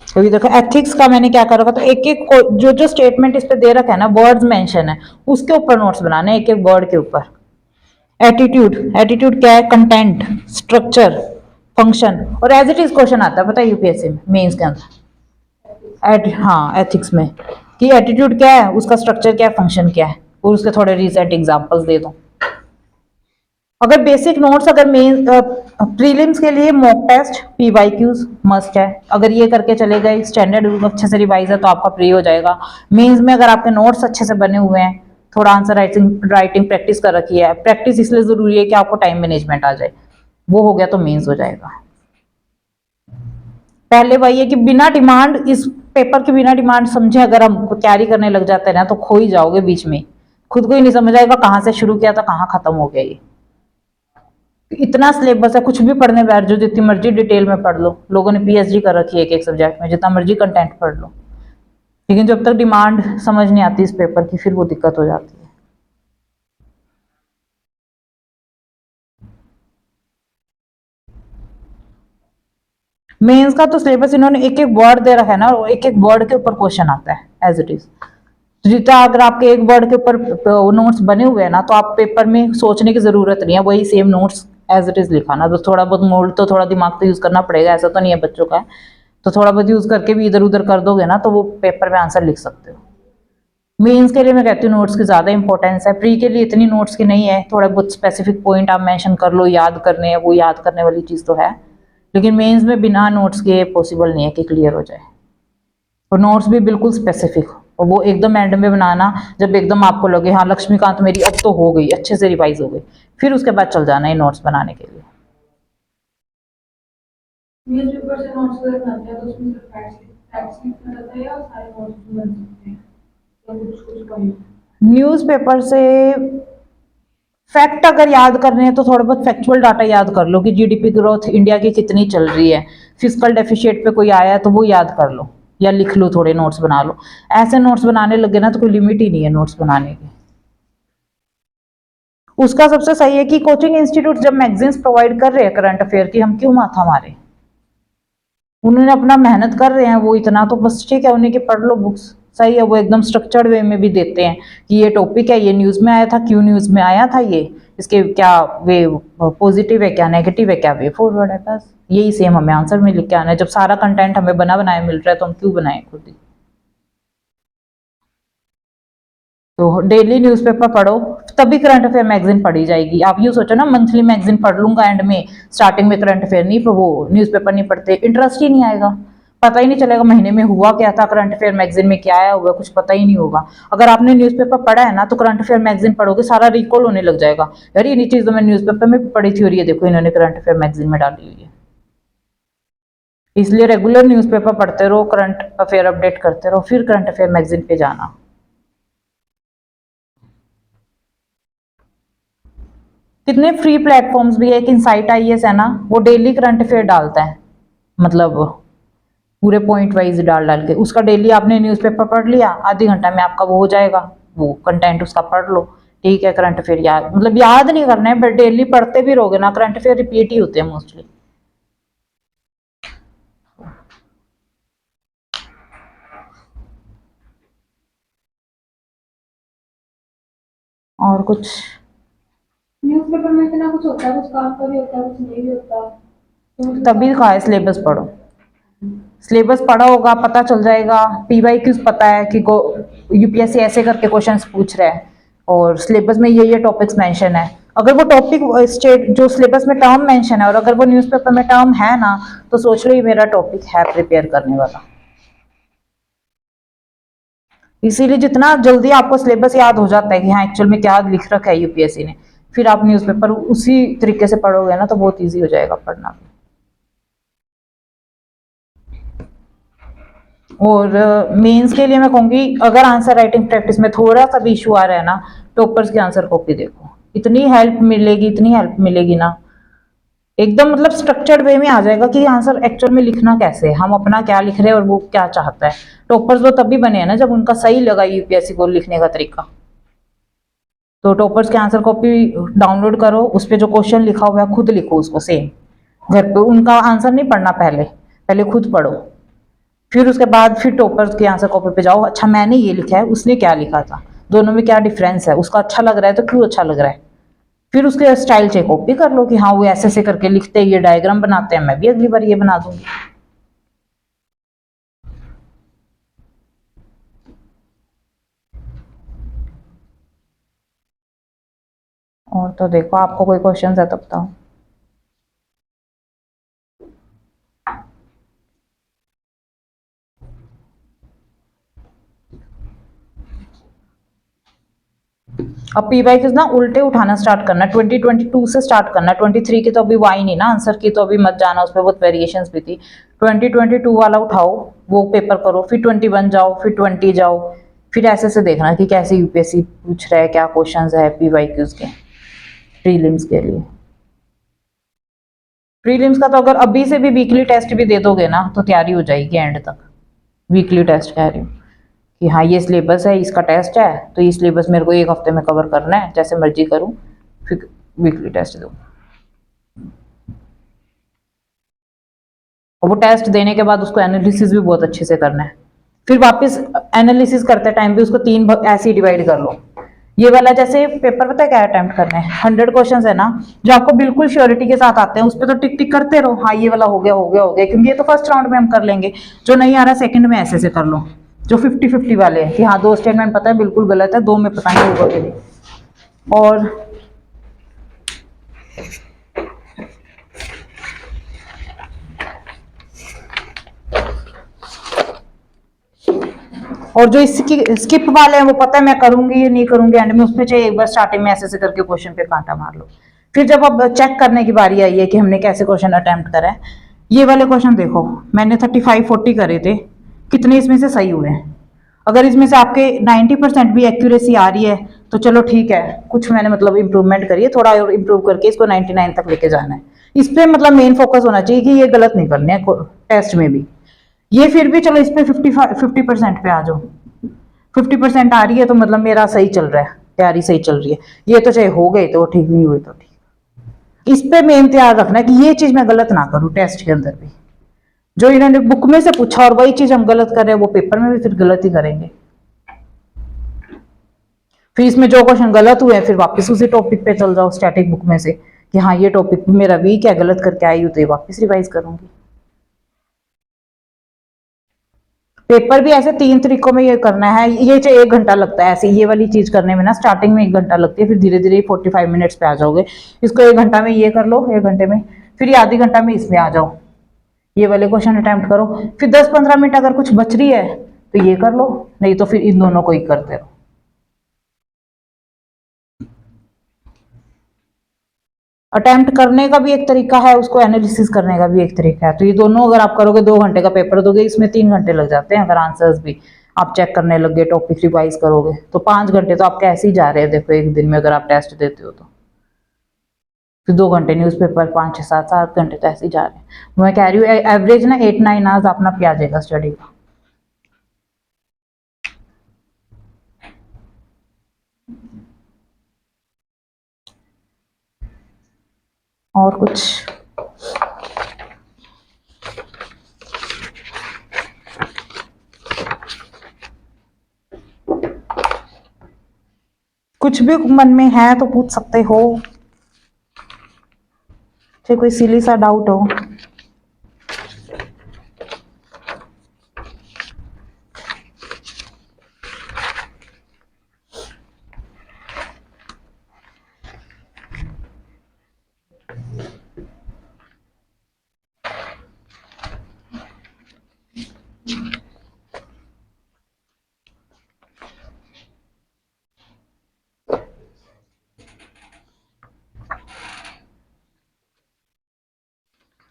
[SPEAKER 1] अभी देखो एथिक्स का मैंने क्या कर रखा, तो एक एक जो जो स्टेटमेंट इस पे दे रखा है ना, वर्ड्स मेंशन है, उसके ऊपर नोट्स बनाने, एक एक वर्ड के ऊपर। एटीट्यूड, एटीट्यूड क्या है, कंटेंट, स्ट्रक्चर, फंक्शन, और एज इट इज क्वेश्चन आता है पता है यूपीएससी में मेंस के अंदर, हाँ एथिक्स में, कि एटीट्यूड क्या है, उसका स्ट्रक्चर क्या है, फंक्शन क्या है, और उसके थोड़े रिसेंट एग्जांपल्स दे दो। अगर बेसिक नोट्स, अगर मेन प्रीलिम्स के लिए मॉक टेस्ट, पीवाईक्यूज मस्ट है, अगर ये करके चले गए, स्टैंडर्ड अच्छे से रिवाइज है तो आपका प्री हो जाएगा। मेंस में अगर आपके नोट्स अच्छे से बने हुए हैं, थोड़ा आंसर राइटिंग प्रैक्टिस कर रखी है, प्रैक्टिस इसलिए जरूरी है कि आपको टाइम मैनेजमेंट आ जाए, वो हो गया तो मेंस हो जाएगा। पहले वही है कि बिना डिमांड, इस पेपर के बिना डिमांड समझे अगर हम तैयारी करने लग जाते हैं ना तो खो ही जाओगे बीच में, खुद को ही नहीं समझ आएगा कहाँ से शुरू किया था कहाँ खत्म हो गया। ये इतना सिलेबस है, कुछ भी पढ़ने बैठ जाओ, जितनी मर्जी डिटेल में पढ़ लो, लोगों ने पीएचडी कर रखी है एक एक सब्जेक्ट में, जितना मर्जी कंटेंट पढ़ लो, लेकिन जब तक डिमांड समझ नहीं आती इस पेपर की फिर वो दिक्कत हो जाती है। मेंस का तो सिलेबस इन्होंने एक एक वर्ड दे रखा है ना, और एक एक वर्ड के ऊपर क्वेश्चन आता है एज इट इज। जितना अगर आपके एक वर्ड के ऊपर नोट्स बने हुए हैं ना, तो आप पेपर में सोचने की जरूरत नहीं है, वही same notes as it is लिखाना, तो थोड़ा बहुत मोल्ड तो थोड़ा दिमाग तो यूज करना पड़ेगा, ऐसा तो नहीं है बच्चों का, तो थोड़ा बहुत यूज करके भी इधर उधर कर दोगे ना तो वो पेपर में आंसर लिख सकते हो। मेंस के लिए मैं कहती हूँ नोट्स की ज्यादा इंपॉर्टेंस है, प्री के लिए इतनी नोट्स की नहीं है, थोड़ा बहुत स्पेसिफिक पॉइंट आप मेंशन कर लो, याद करने हैं, वो याद करने वाली चीज तो है, लेकिन मेंस में बिना नोट्स के पॉसिबल नहीं है कि क्लियर हो जाए, और नोट्स भी बिल्कुल स्पेसिफिक हो, और वो एकदम एंड में बनाना जब एकदम आपको लगे हाँ लक्ष्मीकांत मेरी अब तो हो गई, अच्छे से रिवाइज हो गई, फिर उसके बाद चल जाना है नोट्स बनाने के लिए।
[SPEAKER 3] न्यूज़पेपर से नोट्स अगर बनाते हैं तो उसमें सिर्फ फैक्ट्स लिखना रहता है या सारे नोट्स बन सकते हैं, या कुछ कुछ कम?
[SPEAKER 1] न्यूज़पेपर से फैक्ट अगर याद करने हैं तो थोड़ा बहुत फैक्चुअल डाटा याद कर लो कि जीडीपी ग्रोथ इंडिया की कितनी चल रही है, फिजिकल डेफिशिएट पे कोई आया है तो वो याद कर लो या लिख लो, थोड़े नोट्स बना लो। ऐसे नोट्स बनाने लगे ना तो कोई लिमिट ही नहीं है नोट्स बनाने की। उसका सबसे सही है कि कोचिंग इंस्टीट्यूट जब मैगजीन्स प्रोवाइड कर रहे हैं करंट अफेयर की, हम क्यों माथा मारे, उन्होंने अपना मेहनत कर रहे हैं वो इतना, तो बस ठीक है उन्हीं की पढ़ लो बुक्स, सही है, वो एकदम स्ट्रक्चर्ड वे में भी देते हैं कि ये टॉपिक है, ये न्यूज़ में आया था, क्यों न्यूज़ में आया था, ये इसके क्या वे पॉजिटिव है, क्या नेगेटिव है, क्या वे फॉरवर्ड है। बस यही सेम हमें आंसर में लिख के आना है। जब सारा कंटेंट हमें बना बनाया मिल रहा है तो हम क्यों बनाएं खुद ही। तो डेली न्यूज़पेपर पढ़ो तभी करंट अफेयर मैगजीन पढ़ी जाएगी। आप यूँ सोचो ना मंथली मैगजीन पढ़ लूंगा एंड में, स्टार्टिंग में करंट अफेयर नहीं, वो न्यूज़पेपर नहीं पढ़ते, इंटरेस्ट ही नहीं आएगा, पता ही नहीं चलेगा महीने में हुआ क्या था, करंट अफेयर मैगजीन में क्या आया हुआ, कुछ पता ही नहीं होगा। अगर आपने न्यूज़पेपर पढ़ा है ना तो करंट अफेयर मैगजीन पढ़ोगे सारा रिकॉल होने लग जाएगा, यार ये चीज़ तो मैं न्यूज़पेपर में पढ़ी थी और ये देखो इन्होंने करंट अफेयर मैगजीन में डाली हुई है। इसलिए रेगुलर न्यूज़पेपर पढ़ते रहो, करंट अफेयर अपडेट करते रहो, फिर करंट अफेयर मैगजीन पे जाना। कितने फ्री प्लेटफॉर्म्स भी है, एक इनसाइट आईएएस है ना, वो डेली करंट अफेयर डालता है, मतलब पूरे पॉइंट वाइज डाल डाल के, उसका डेली आपने न्यूज़पेपर पढ़ लिया, आधे घंटा में आपका वो हो जाएगा, वो कंटेंट उसका पढ़ लो, ठीक है। करंट अफेयर याद, मतलब याद नहीं करना है, बट डेली पढ़ते भी रहोगे ना, करंट अफेयर रिपीट ही होते हैं मोस्टली। और कुछ
[SPEAKER 3] न्यूज़पेपर में इतना कुछ होता है, कुछ काम का भी होता है, कुछ नहीं भी होता, तो
[SPEAKER 1] तभी कहा है सिलेबस पढ़ो, सिलेबस पढ़ा होगा पता चल जाएगा, पीवाईक्यूज पता है कि यूपीएससी ऐसे करके क्वेश्चंस पूछ रहा है और सिलेबस में ये टॉपिक्स मेंशन है। अगर वो टॉपिक स्टेट जो सिलेबस में टर्म मेंशन है और अगर वो न्यूज़पेपर में टर्म है ना, तो सोच लो ये मेरा टॉपिक है प्रिपेयर करने वाला। इसीलिए जितना जल्दी आपको सिलेबस याद हो जाता है कि हाँ एक्चुअल में क्या लिख रखा है यूपीएससी ने, फिर आप न्यूज़पेपर उसी तरीके से पढ़ोगे ना तो बहुत ईजी हो जाएगा पढ़ना भी। और मेंस के लिए मैं कहूँगी अगर आंसर राइटिंग प्रैक्टिस में थोड़ा सा भी इशू आ रहा है ना, टॉपर्स की आंसर कॉपी देखो, इतनी हेल्प मिलेगी, इतनी हेल्प मिलेगी ना, एकदम मतलब स्ट्रक्चर्ड वे में आ जाएगा कि आंसर एक्चुअल में लिखना कैसे है, हम अपना क्या लिख रहे हैं और वो क्या चाहता है। टॉपर्स वो तभी बने हैं ना जब उनका सही लगा यूपीएससी को लिखने का तरीका। तो टॉपर्स के आंसर कॉपी डाउनलोड करो, उस पर जो क्वेश्चन लिखा हुआ है खुद लिखो उसको सेम घर पे, उनका आंसर नहीं पढ़ना, पहले पहले खुद पढ़ो, फिर उसके बाद फिर टॉपर्स के आंसर कॉपी पे जाओ, अच्छा मैंने ये लिखा है उसने क्या लिखा था, दोनों में क्या डिफरेंस है, उसका अच्छा लग रहा है तो क्यों अच्छा लग रहा है, फिर उसके स्टाइल से कॉपी कर लो कि हाँ वो ऐसे ऐसे करके लिखते हैं, ये डायग्राम बनाते हैं, मैं भी अगली बार ये बना दूंगी। और तो देखो आपको कोई क्वेश्चन है तो बताओ। अब पीवाईक्यूज ना उल्टे उठाना स्टार्ट करना, 2022 से स्टार्ट करना, 23 की तो अभी वो आई नहीं ना आंसर की, तो अभी मत जाना, उस पर बहुत वेरिएशंस भी थी। 2022 वाला उठाओ, वो पेपर करो, फिर 21 जाओ, फिर 20 जाओ, फिर ऐसे से देखना कि कैसे यूपीएससी पूछ रहा है, क्या क्वेश्चंस है पीवाईक्यूज के प्रीलिम्स के लिए। प्रीलिम्स का तो अगर अभी से भी वीकली टेस्ट भी दे दोगे ना तो तैयारी हो जाएगी एंड तक। वीकली टेस्ट कह रही हूँ कि हाँ ये सिलेबस है, इसका टेस्ट है, तो ये सिलेबस मेरे को एक हफ्ते में कवर करना है, जैसे मर्जी करूँ, फिर वीकली टेस्ट दूँ। और वो टेस्ट देने के बाद उसको एनालिसिस भी बहुत अच्छे से करना है, फिर वापस एनालिसिस करते टाइम भी उसको 3 ऐसे डिवाइड कर लो। ये वाला जैसे पेपर पता है क्या अटेम्प्ट करने हैं, 100 क्वेश्चंस है ना, जो आपको बिल्कुल श्योरिटी के साथ आते हैं उस पर तो टिक टिक करते रहो, हाँ ये वाला हो गया हो गया हो गया, क्योंकि ये तो फर्स्ट राउंड में हम कर लेंगे। जो नहीं आ रहा सेकंड में ऐसे से कर लो, जो 50-50 वाले हैं कि हाँ 2 स्टेटमेंट पता है बिल्कुल गलत है, 2 में पता नहीं होगा कि नहीं। और जो इसकी स्किप वाले हैं वो पता है मैं करूंगी ये नहीं करूंगी, एंड में उसमें चाहे एक बार स्टार्टिंग में ऐसे करके क्वेश्चन पे कांटा मार लो। फिर जब अब चेक करने की बारी आई है कि हमने कैसे क्वेश्चन अटेम्प्ट करा है, ये वाले क्वेश्चन देखो मैंने 35-40 करे थे, कितने इसमें से सही हुए हैं। अगर इसमें से आपके 90% भी एक्यूरेसी आ रही है तो चलो ठीक है, कुछ मैंने मतलब इंप्रूवमेंट करी है, थोड़ा और इंप्रूव करके इसको 99 तक लेके जाना है। इस पर मतलब मेन फोकस होना चाहिए कि ये गलत नहीं करने है टेस्ट में भी। ये फिर भी चलो इस पे 50% पे आ जाओ, 50% आ रही है तो मतलब मेरा सही चल रहा है, तैयारी सही चल रही है। ये तो चाहे हो गए तो ठीक, नहीं हुए तो ठीक। इस पे मेन ध्यान रखना है कि ये चीज मैं गलत ना करूं टेस्ट के अंदर भी। जो इन्होंने बुक में से पूछा और वही चीज हम गलत कर रहे हैं वो पेपर में भी फिर गलत ही करेंगे। फिर इसमें जो क्वेश्चन गलत हुए फिर वापस उसी टॉपिक पे चल जाओ स्टैटिक बुक में से कि हाँ ये टॉपिक मेरा वीक है, गलत करके आई हूँ तो ये वापस रिवाइज करूंगी। पेपर भी ऐसे 3 तरीकों में ये करना है, ये 1 घंटा लगता है ऐसे ये वाली चीज करने में ना, स्टार्टिंग में 1 घंटा लगती है, फिर धीरे धीरे 45 मिनट्स पे आ जाओगे। इसको 1 घंटा में ये कर लो, 1 घंटे में, फिर ये आधी घंटा में इसमें आ जाओ, ये वाले क्वेश्चन अटेम्प्ट करो, फिर 10-15 मिनट अगर कुछ बच रही है तो ये कर लो, नहीं तो फिर इन दोनों को ही करते रहो। अटेम्प्ट करने का भी एक तरीका है, उसको एनालिसिस करने का भी एक तरीका है, तो ये दोनों अगर आप करोगे 2 घंटे का पेपर दोगे, इसमें 3 घंटे लग जाते हैं अगर आंसर्स भी आप चेक करने लगे, टॉपिक रिवाइज करोगे तो 5 घंटे तो आपके ऐसे ही जा रहे हैं। देखो एक दिन में अगर आप टेस्ट देते हो तो फिर 2 घंटे न्यूज़पेपर, 5-6-7-8 घंटे तो ऐसे ही जा रहे हैं। मैं कह रही हूँ एवरेज ना 8-9 आवर्स अपना पे आ जाएगा स्टडी का। और कुछ कुछ भी मन में है तो पूछ सकते हो, चाहे कोई सिली सा डाउट हो।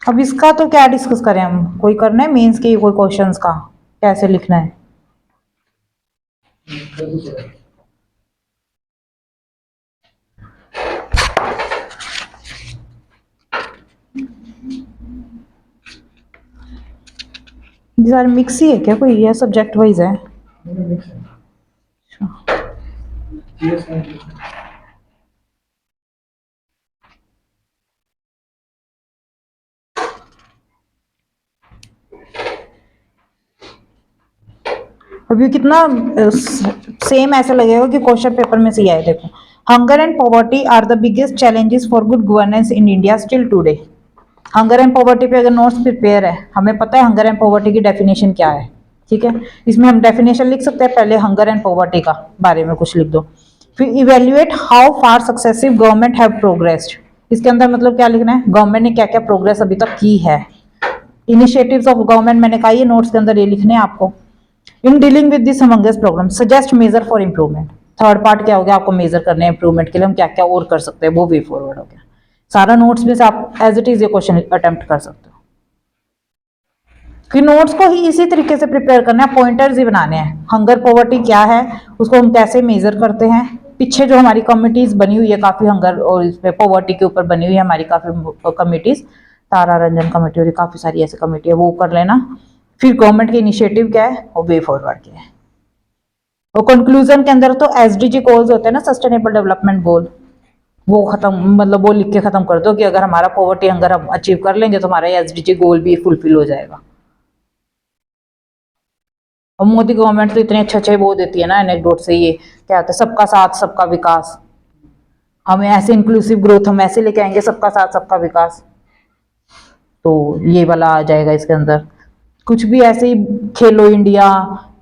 [SPEAKER 1] अब इसका तो क्या डिस्कस करें हम, कोई करना है मेंस के कोई क्वेश्चंस का कैसे लिखना है? सर मिक्स ही है क्या कोई, या सब्जेक्ट वाइज है?
[SPEAKER 2] मिक्स है।
[SPEAKER 1] अच्छा।
[SPEAKER 2] जीएस है।
[SPEAKER 1] अभी कितना सेम ऐसा लगेगा कि क्वेश्चन पेपर में से ही आए। देखो, hunger and poverty are the biggest challenges for good governance in India still today. Hunger and poverty पे अगर नोट्स प्रिपेयर है, हमें पता है हंगर एंड पॉवर्टी की डेफिनेशन क्या है, ठीक है, इसमें हम डेफिनेशन लिख सकते हैं, पहले हंगर एंड पॉवर्टी का बारे में कुछ लिख दो, फिर evaluate how far successive government have progressed. इसके अंदर मतलब क्या लिखना है, गवर्नमेंट ने क्या क्या प्रोग्रेस अभी तक की है, इनिशिएटिव्स ऑफ गवर्नमेंट मैंने कहा ये नोट्स के अंदर ये लिखने हैं आपको। In dealing with this humongous problem suggest measure for improvement. Third part क्या हो गया, आपको मेजर करने हैं इंप्रूवमेंट के लिए हम क्या क्या और कर सकते हैं, वो वे फॉरवर्ड हो गया। सारा नोट्स में से आप एज इट इज ये क्वेश्चन अटेम्प्ट कर सकते हो। कि नोट्स को ही इसी तरीके से प्रिपेयर करना है, पॉइंटर्स ही बनाने हैं। हंगर पॉवर्टी क्या है, उसको हम कैसे मेजर करते हैं, पीछे जो हमारी कमिटीज बनी हुई है काफी हंगर और इस पे पॉवर्टी के ऊपर बनी हुई है हमारी काफी कमिटीज, तारा रंजन कमेटी और काफी सारी ऐसी कमेटी है, वो कर लेना। फिर गवर्नमेंट की इनिशिएटिव क्या है और वे फॉरवर्ड क्या है। और कंक्लूजन के अंदर तो एसडीजी गोल्स होते हैं ना, सस्टेनेबल डेवलपमेंट गोल, वो खत्म, मतलब वो लिख के खत्म कर दो कि अगर हमारा पॉवर्टी हंगर हम अचीव कर लेंगे तो हमारा एसडीजी गोल भी फुलफिल हो जाएगा। और मोदी गवर्नमेंट तो इतने अच्छे अच्छे वो देती है ना एनेक्डोट से, ये क्या होता है सबका साथ सबका विकास, हमें ऐसे इंक्लूसिव ग्रोथ हम ऐसे लेके आएंगे, सबका साथ सबका विकास, तो ये वाला आ जाएगा इसके अंदर। कुछ भी ऐसे ही खेलो इंडिया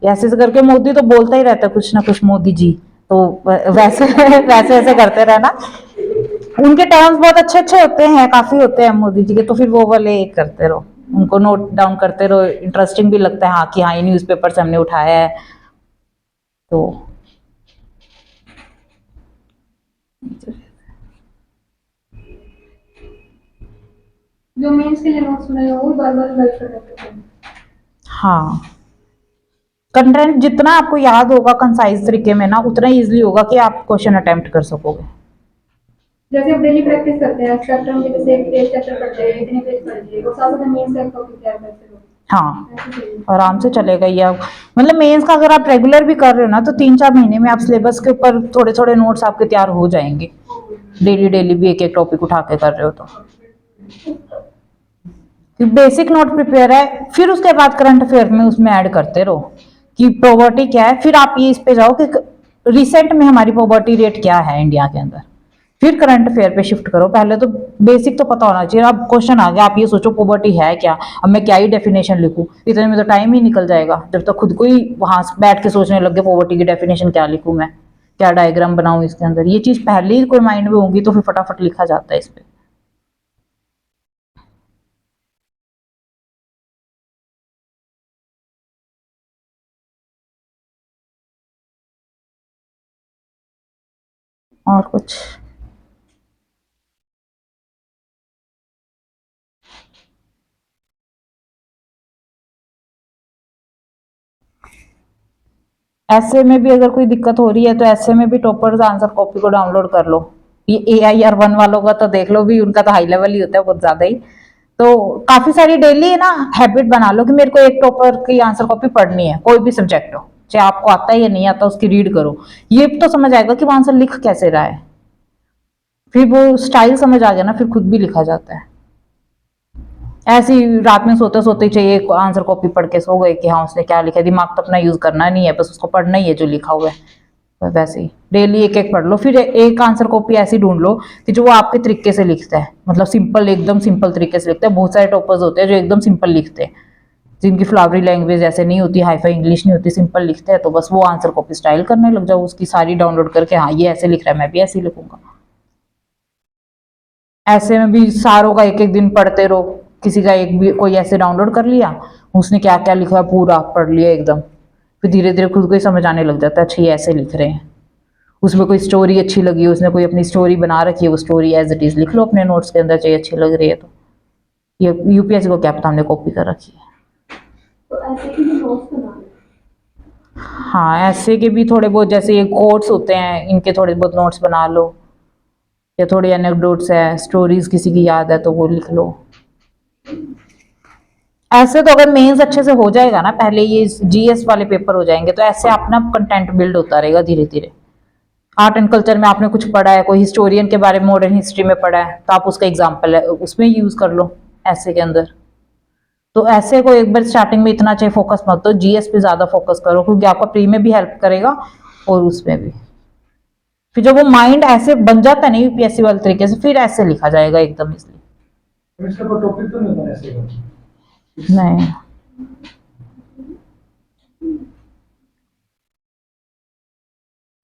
[SPEAKER 1] ऐसे ऐसे करके मोदी तो बोलता ही रहता है कुछ ना कुछ, मोदी जी तो वैसे वैसे ऐसे करते रहना। उनके टर्म्स बहुत अच्छे अच्छे होते हैं, काफी होते हैं मोदी जी के, तो फिर वो वाले करते रहो, उनको नोट डाउन करते रहो, इंटरेस्टिंग भी लगता है हाँ कि हाँ ये न्यूज़पेपर से हमने उठाया है। तो
[SPEAKER 3] जो मेंस के लिए नोट्स बनाए वो बार बार रिवाइज करना पड़ता है।
[SPEAKER 1] हाँ, कंटेंट जितना आपको याद होगा कंसाइज तरीके में ना, उतना इजीली होगा कि आप क्वेश्चन अटेम्प्ट कर सकोगे।
[SPEAKER 3] जैसे आप डेली प्रैक्टिस करते हैं, चैप्टर में जैसे एक चैप्टर पढ़ते हैं, इतने पेज पढ़ते हैं, और साथ साथ मेंस का टॉपिक तैयार करते हो।
[SPEAKER 1] हाँ, आराम से चलेगा ये। आप मतलब मेंस का अगर आप रेगुलर भी कर रहे हो ना तो 3-4 महीने में आप सिलेबस के ऊपर थोड़े थोड़े नोट्स आपके तैयार हो जाएंगे, डेली डेली भी एक एक टॉपिक उठा के कर रहे हो तो। बेसिक नोट प्रिपेयर है, फिर उसके बाद करंट अफेयर में उसमें ऐड करते रहो कि पॉवर्टी क्या है, फिर आप ये इस पे जाओ कि रिसेंट में हमारी पॉवर्टी रेट क्या है इंडिया के अंदर, फिर करंट अफेयर पे शिफ्ट करो। पहले तो बेसिक तो पता होना चाहिए। अब क्वेश्चन आ गया, आप ये सोचो पॉवर्टी है क्या, अब मैं क्या ही डेफिनेशन लिखूं, इतने में तो टाइम ही निकल जाएगा। जब तक खुद को ही वहां बैठ के सोचने लग गए पॉवर्टी की डेफिनेशन क्या लिखूं, मैं क्या डायग्राम बनाऊं इसके अंदर, ये चीज पहले ही कोई माइंड में होगी तो फिर फटाफट लिखा जाता है इस पे। और कुछ ऐसे में भी अगर कोई दिक्कत हो रही है तो ऐसे में भी टॉपर्स आंसर कॉपी को डाउनलोड कर लो। ये AIR 1 वालों का तो देख लो भी, उनका तो हाई लेवल ही होता है बहुत ज्यादा ही। तो काफी सारी डेली ना हैबिट बना लो कि मेरे को एक टॉपर की आंसर कॉपी पढ़नी है, कोई भी सब्जेक्ट हो, चाहे आपको आता है या नहीं आता, उसकी रीड करो। ये तो समझ आएगा कि वो आंसर लिख कैसे रहा है, फिर वो स्टाइल समझ आ गया ना, फिर खुद भी लिखा जाता है। ऐसे ही रात में सोते सोते ही चाहिए आंसर कॉपी पढ़ के सो गए कि हाँ उसने क्या लिखा है, दिमाग तो अपना यूज करना नहीं है, बस उसको पढ़ना ही है जो लिखा हुआ है। तो वैसे ही डेली एक एक पढ़ लो, फिर एक आंसर कॉपी ऐसी ढूंढ लो कि जो वो आपके तरीके से लिखता है, मतलब सिंपल, एकदम सिंपल तरीके से लिखता है। बहुत सारे टॉपर्स होते हैं जो एकदम सिंपल लिखते हैं, जिनकी फ्लावरी लैंग्वेज ऐसे नहीं होती, हाईफाई इंग्लिश नहीं होती, सिंपल लिखते हैं। तो बस वो आंसर कॉपी स्टाइल करने लग जाओ उसकी सारी डाउनलोड करके, हाँ ये ऐसे लिख रहा है मैं भी ऐसे ही लिखूंगा। ऐसे में भी सारों का एक एक दिन पढ़ते रहो, किसी का एक भी कोई ऐसे डाउनलोड कर लिया, उसने क्या क्या लिखा है पूरा पढ़ लिया एकदम, फिर धीरे धीरे खुद को ही समझ आने लग जाता है अच्छा ये ऐसे लिख रहे हैं। उसमें कोई स्टोरी अच्छी लगी, उसने कोई अपनी स्टोरी बना रखी है, वो स्टोरी एज इट इज लिख लो अपने नोट्स के अंदर, चाहिए अच्छी लग रही है तो। ये UPSC को क्या पता हमने कॉपी कर रखी है।
[SPEAKER 3] तो ऐसे की भी नोट्स बना लो।
[SPEAKER 1] हाँ ऐसे के भी थोड़े बहुत, जैसे ये कोट्स होते हैं इनके थोड़े बहुत नोट्स बना लो, या थोड़ी एनेक्डोट्स है, स्टोरीज किसी की याद है तो वो लिख लो। ऐसे तो अगर मेंस अच्छे से हो जाएगा ना, पहले ये GS वाले पेपर हो जाएंगे तो ऐसे अपना कंटेंट बिल्ड होता रहेगा धीरे धीरे। आर्ट एंड कल्चर में आपने कुछ पढ़ा है, कोई हिस्टोरियन के बारे में मॉडर्न हिस्ट्री में पढ़ा है, तो आप उसका एग्जाम्पल है उसमें यूज कर लो ऐसे के अंदर। तो ऐसे को एक बार स्टार्टिंग में इतना चाहिए फोकस मत दो, GS पे ज्यादा फोकस करो, क्योंकि आपका प्री में भी हेल्प करेगा और उसमें भी। फिर जब वो माइंड ऐसे बन जाता है ना UPSC वाले तरीके से, फिर ऐसे लिखा जाएगा एकदम इसलिए।
[SPEAKER 2] इसका कोई टॉपिक तो नहीं होता ऐसे का?
[SPEAKER 1] नहीं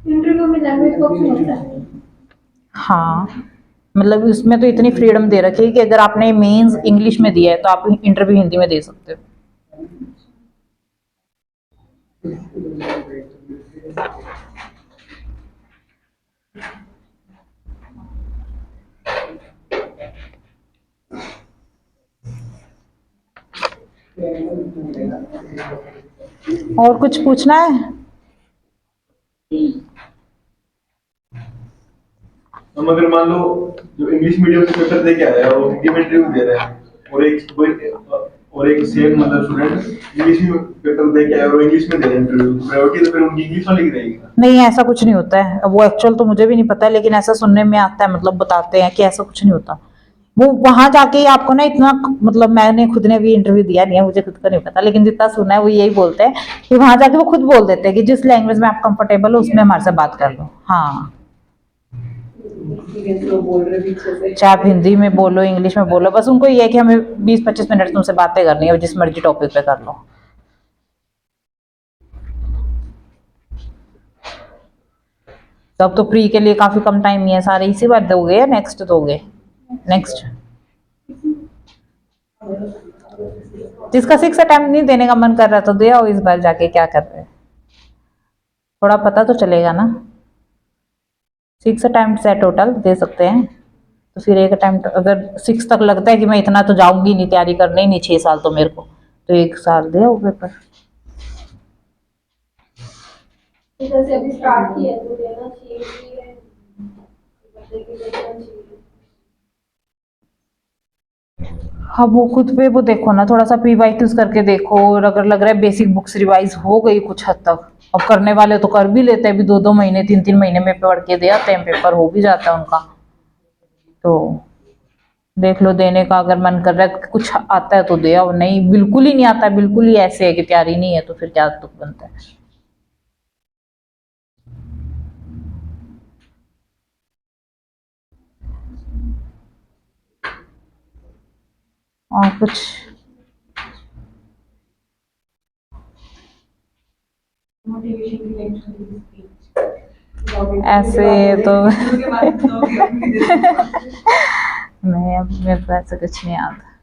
[SPEAKER 3] इंटरव्यू में लैंग्वेज का ऑप्शन होता है।
[SPEAKER 1] हाँ, मतलब उसमें तो इतनी फ्रीडम दे रखी है कि अगर आपने मेंस इंग्लिश में दिया है तो आप इंटरव्यू हिंदी में दे सकते हो। और कुछ पूछना है?
[SPEAKER 4] हम अगर मान लो जो इंग्लिश मीडियम से पेपर दे के आया है वो हिंदी में इंटरव्यू दे रहा है, और एक सेम मतलब स्टूडेंट इंग्लिश में पेपर दे के आया और इंग्लिश में दे रहा है इंटरव्यू, प्रायोरिटी तो फिर उनकी इंग्लिश वाली की रहेगी ना?
[SPEAKER 1] नहीं ऐसा कुछ नहीं होता है, अब वो एक्चुअल तो मुझे भी नहीं पता है, लेकिन ऐसा सुनने में आता है, मतलब बताते हैं कि ऐसा कुछ नहीं होता। वो वहां जाके ही आपको ना इतना, मतलब मैंने खुद ने भी इंटरव्यू दिया नहीं है, मुझे खुद का नहीं पता, लेकिन जितना सुना है वो यही बोलते हैं कि वहां जाके वो खुद बोल देते हैं कि जिस लैंग्वेज में आप कंफर्टेबल हो उसमें हमारे से बात कर लो। हाँ, चाहे आप हिंदी में बोलो इंग्लिश में बोलो, बस उनको ये है कि हमें 20-25 मिनट तुमसे बातें करनी है, जिस मर्जी टॉपिक पे कर लो। तब तो प्री के लिए काफी कम टाइम ही है, सारे इसी बार दोगे या नेक्स्ट दोगे? नेक्स्ट। जिसका 6 अटेम्प्ट नहीं देने का मन कर रहा तो दे आओ इस बार जाके, क्या कर रहे हैं, थोड़ा पता तो चलेगा ना। 6 अटेम्प्ट है टोटल, दे सकते हैं, तो फिर एक अटेम्प्ट अगर 6 तक लगता है कि मैं इतना तो जाऊंगी नहीं, तैयारी करने ही नहीं 6 साल तो मेरे को, तो 1 साल दे आओ पेपर।
[SPEAKER 3] जैसे अभी स्टार्ट किया है तो देना चाहिए ही है, बच्चे की देना चाहिए।
[SPEAKER 1] हाँ वो खुद पे वो देखो ना, थोड़ा सा PYQs करके देखो, और अगर लग रहा है बेसिक बुक्स रिवाइज हो गई कुछ हद तक, अब करने वाले तो कर भी लेते हैं, अभी 2-2 महीने 3-3 महीने में पढ़ के दे आते हैं, पेपर हो भी जाता है उनका। तो देख लो, देने का अगर मन कर रहा है कि कुछ आता है तो दे आओ, नहीं बिल्कुल ही नहीं आता, बिल्कुल ही ऐसे है कि तैयारी नहीं है, तो फिर क्या तुक बनता है। और कुछ
[SPEAKER 3] मोटिवेशन की लेक्चर की स्पीच
[SPEAKER 1] ऐसे तो
[SPEAKER 3] के बाद दोगे अपनी दिल
[SPEAKER 1] नहीं, अब मेरे को ऐसे कुछ नहीं आता।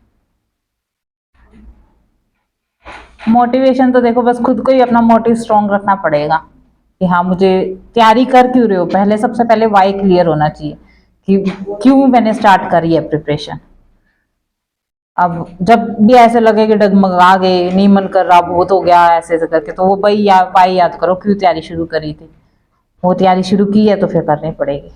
[SPEAKER 1] मोटिवेशन तो देखो, बस खुद को ही अपना मोटिव स्ट्रॉन्ग रखना पड़ेगा कि हाँ, मुझे तैयारी कर क्यों रहे हो, पहले सबसे पहले वाई क्लियर होना चाहिए कि क्यों मैंने स्टार्ट करी है प्रिपरेशन। अब जब भी ऐसे लगे कि डगमगा गए, नहीं मन कर रहा, बहुत हो गया ऐसे ऐसे करके, तो वो वाई याद करो, क्यों तैयारी शुरू करी थी। वो तैयारी शुरू की है तो फिर करनी पड़ेगी।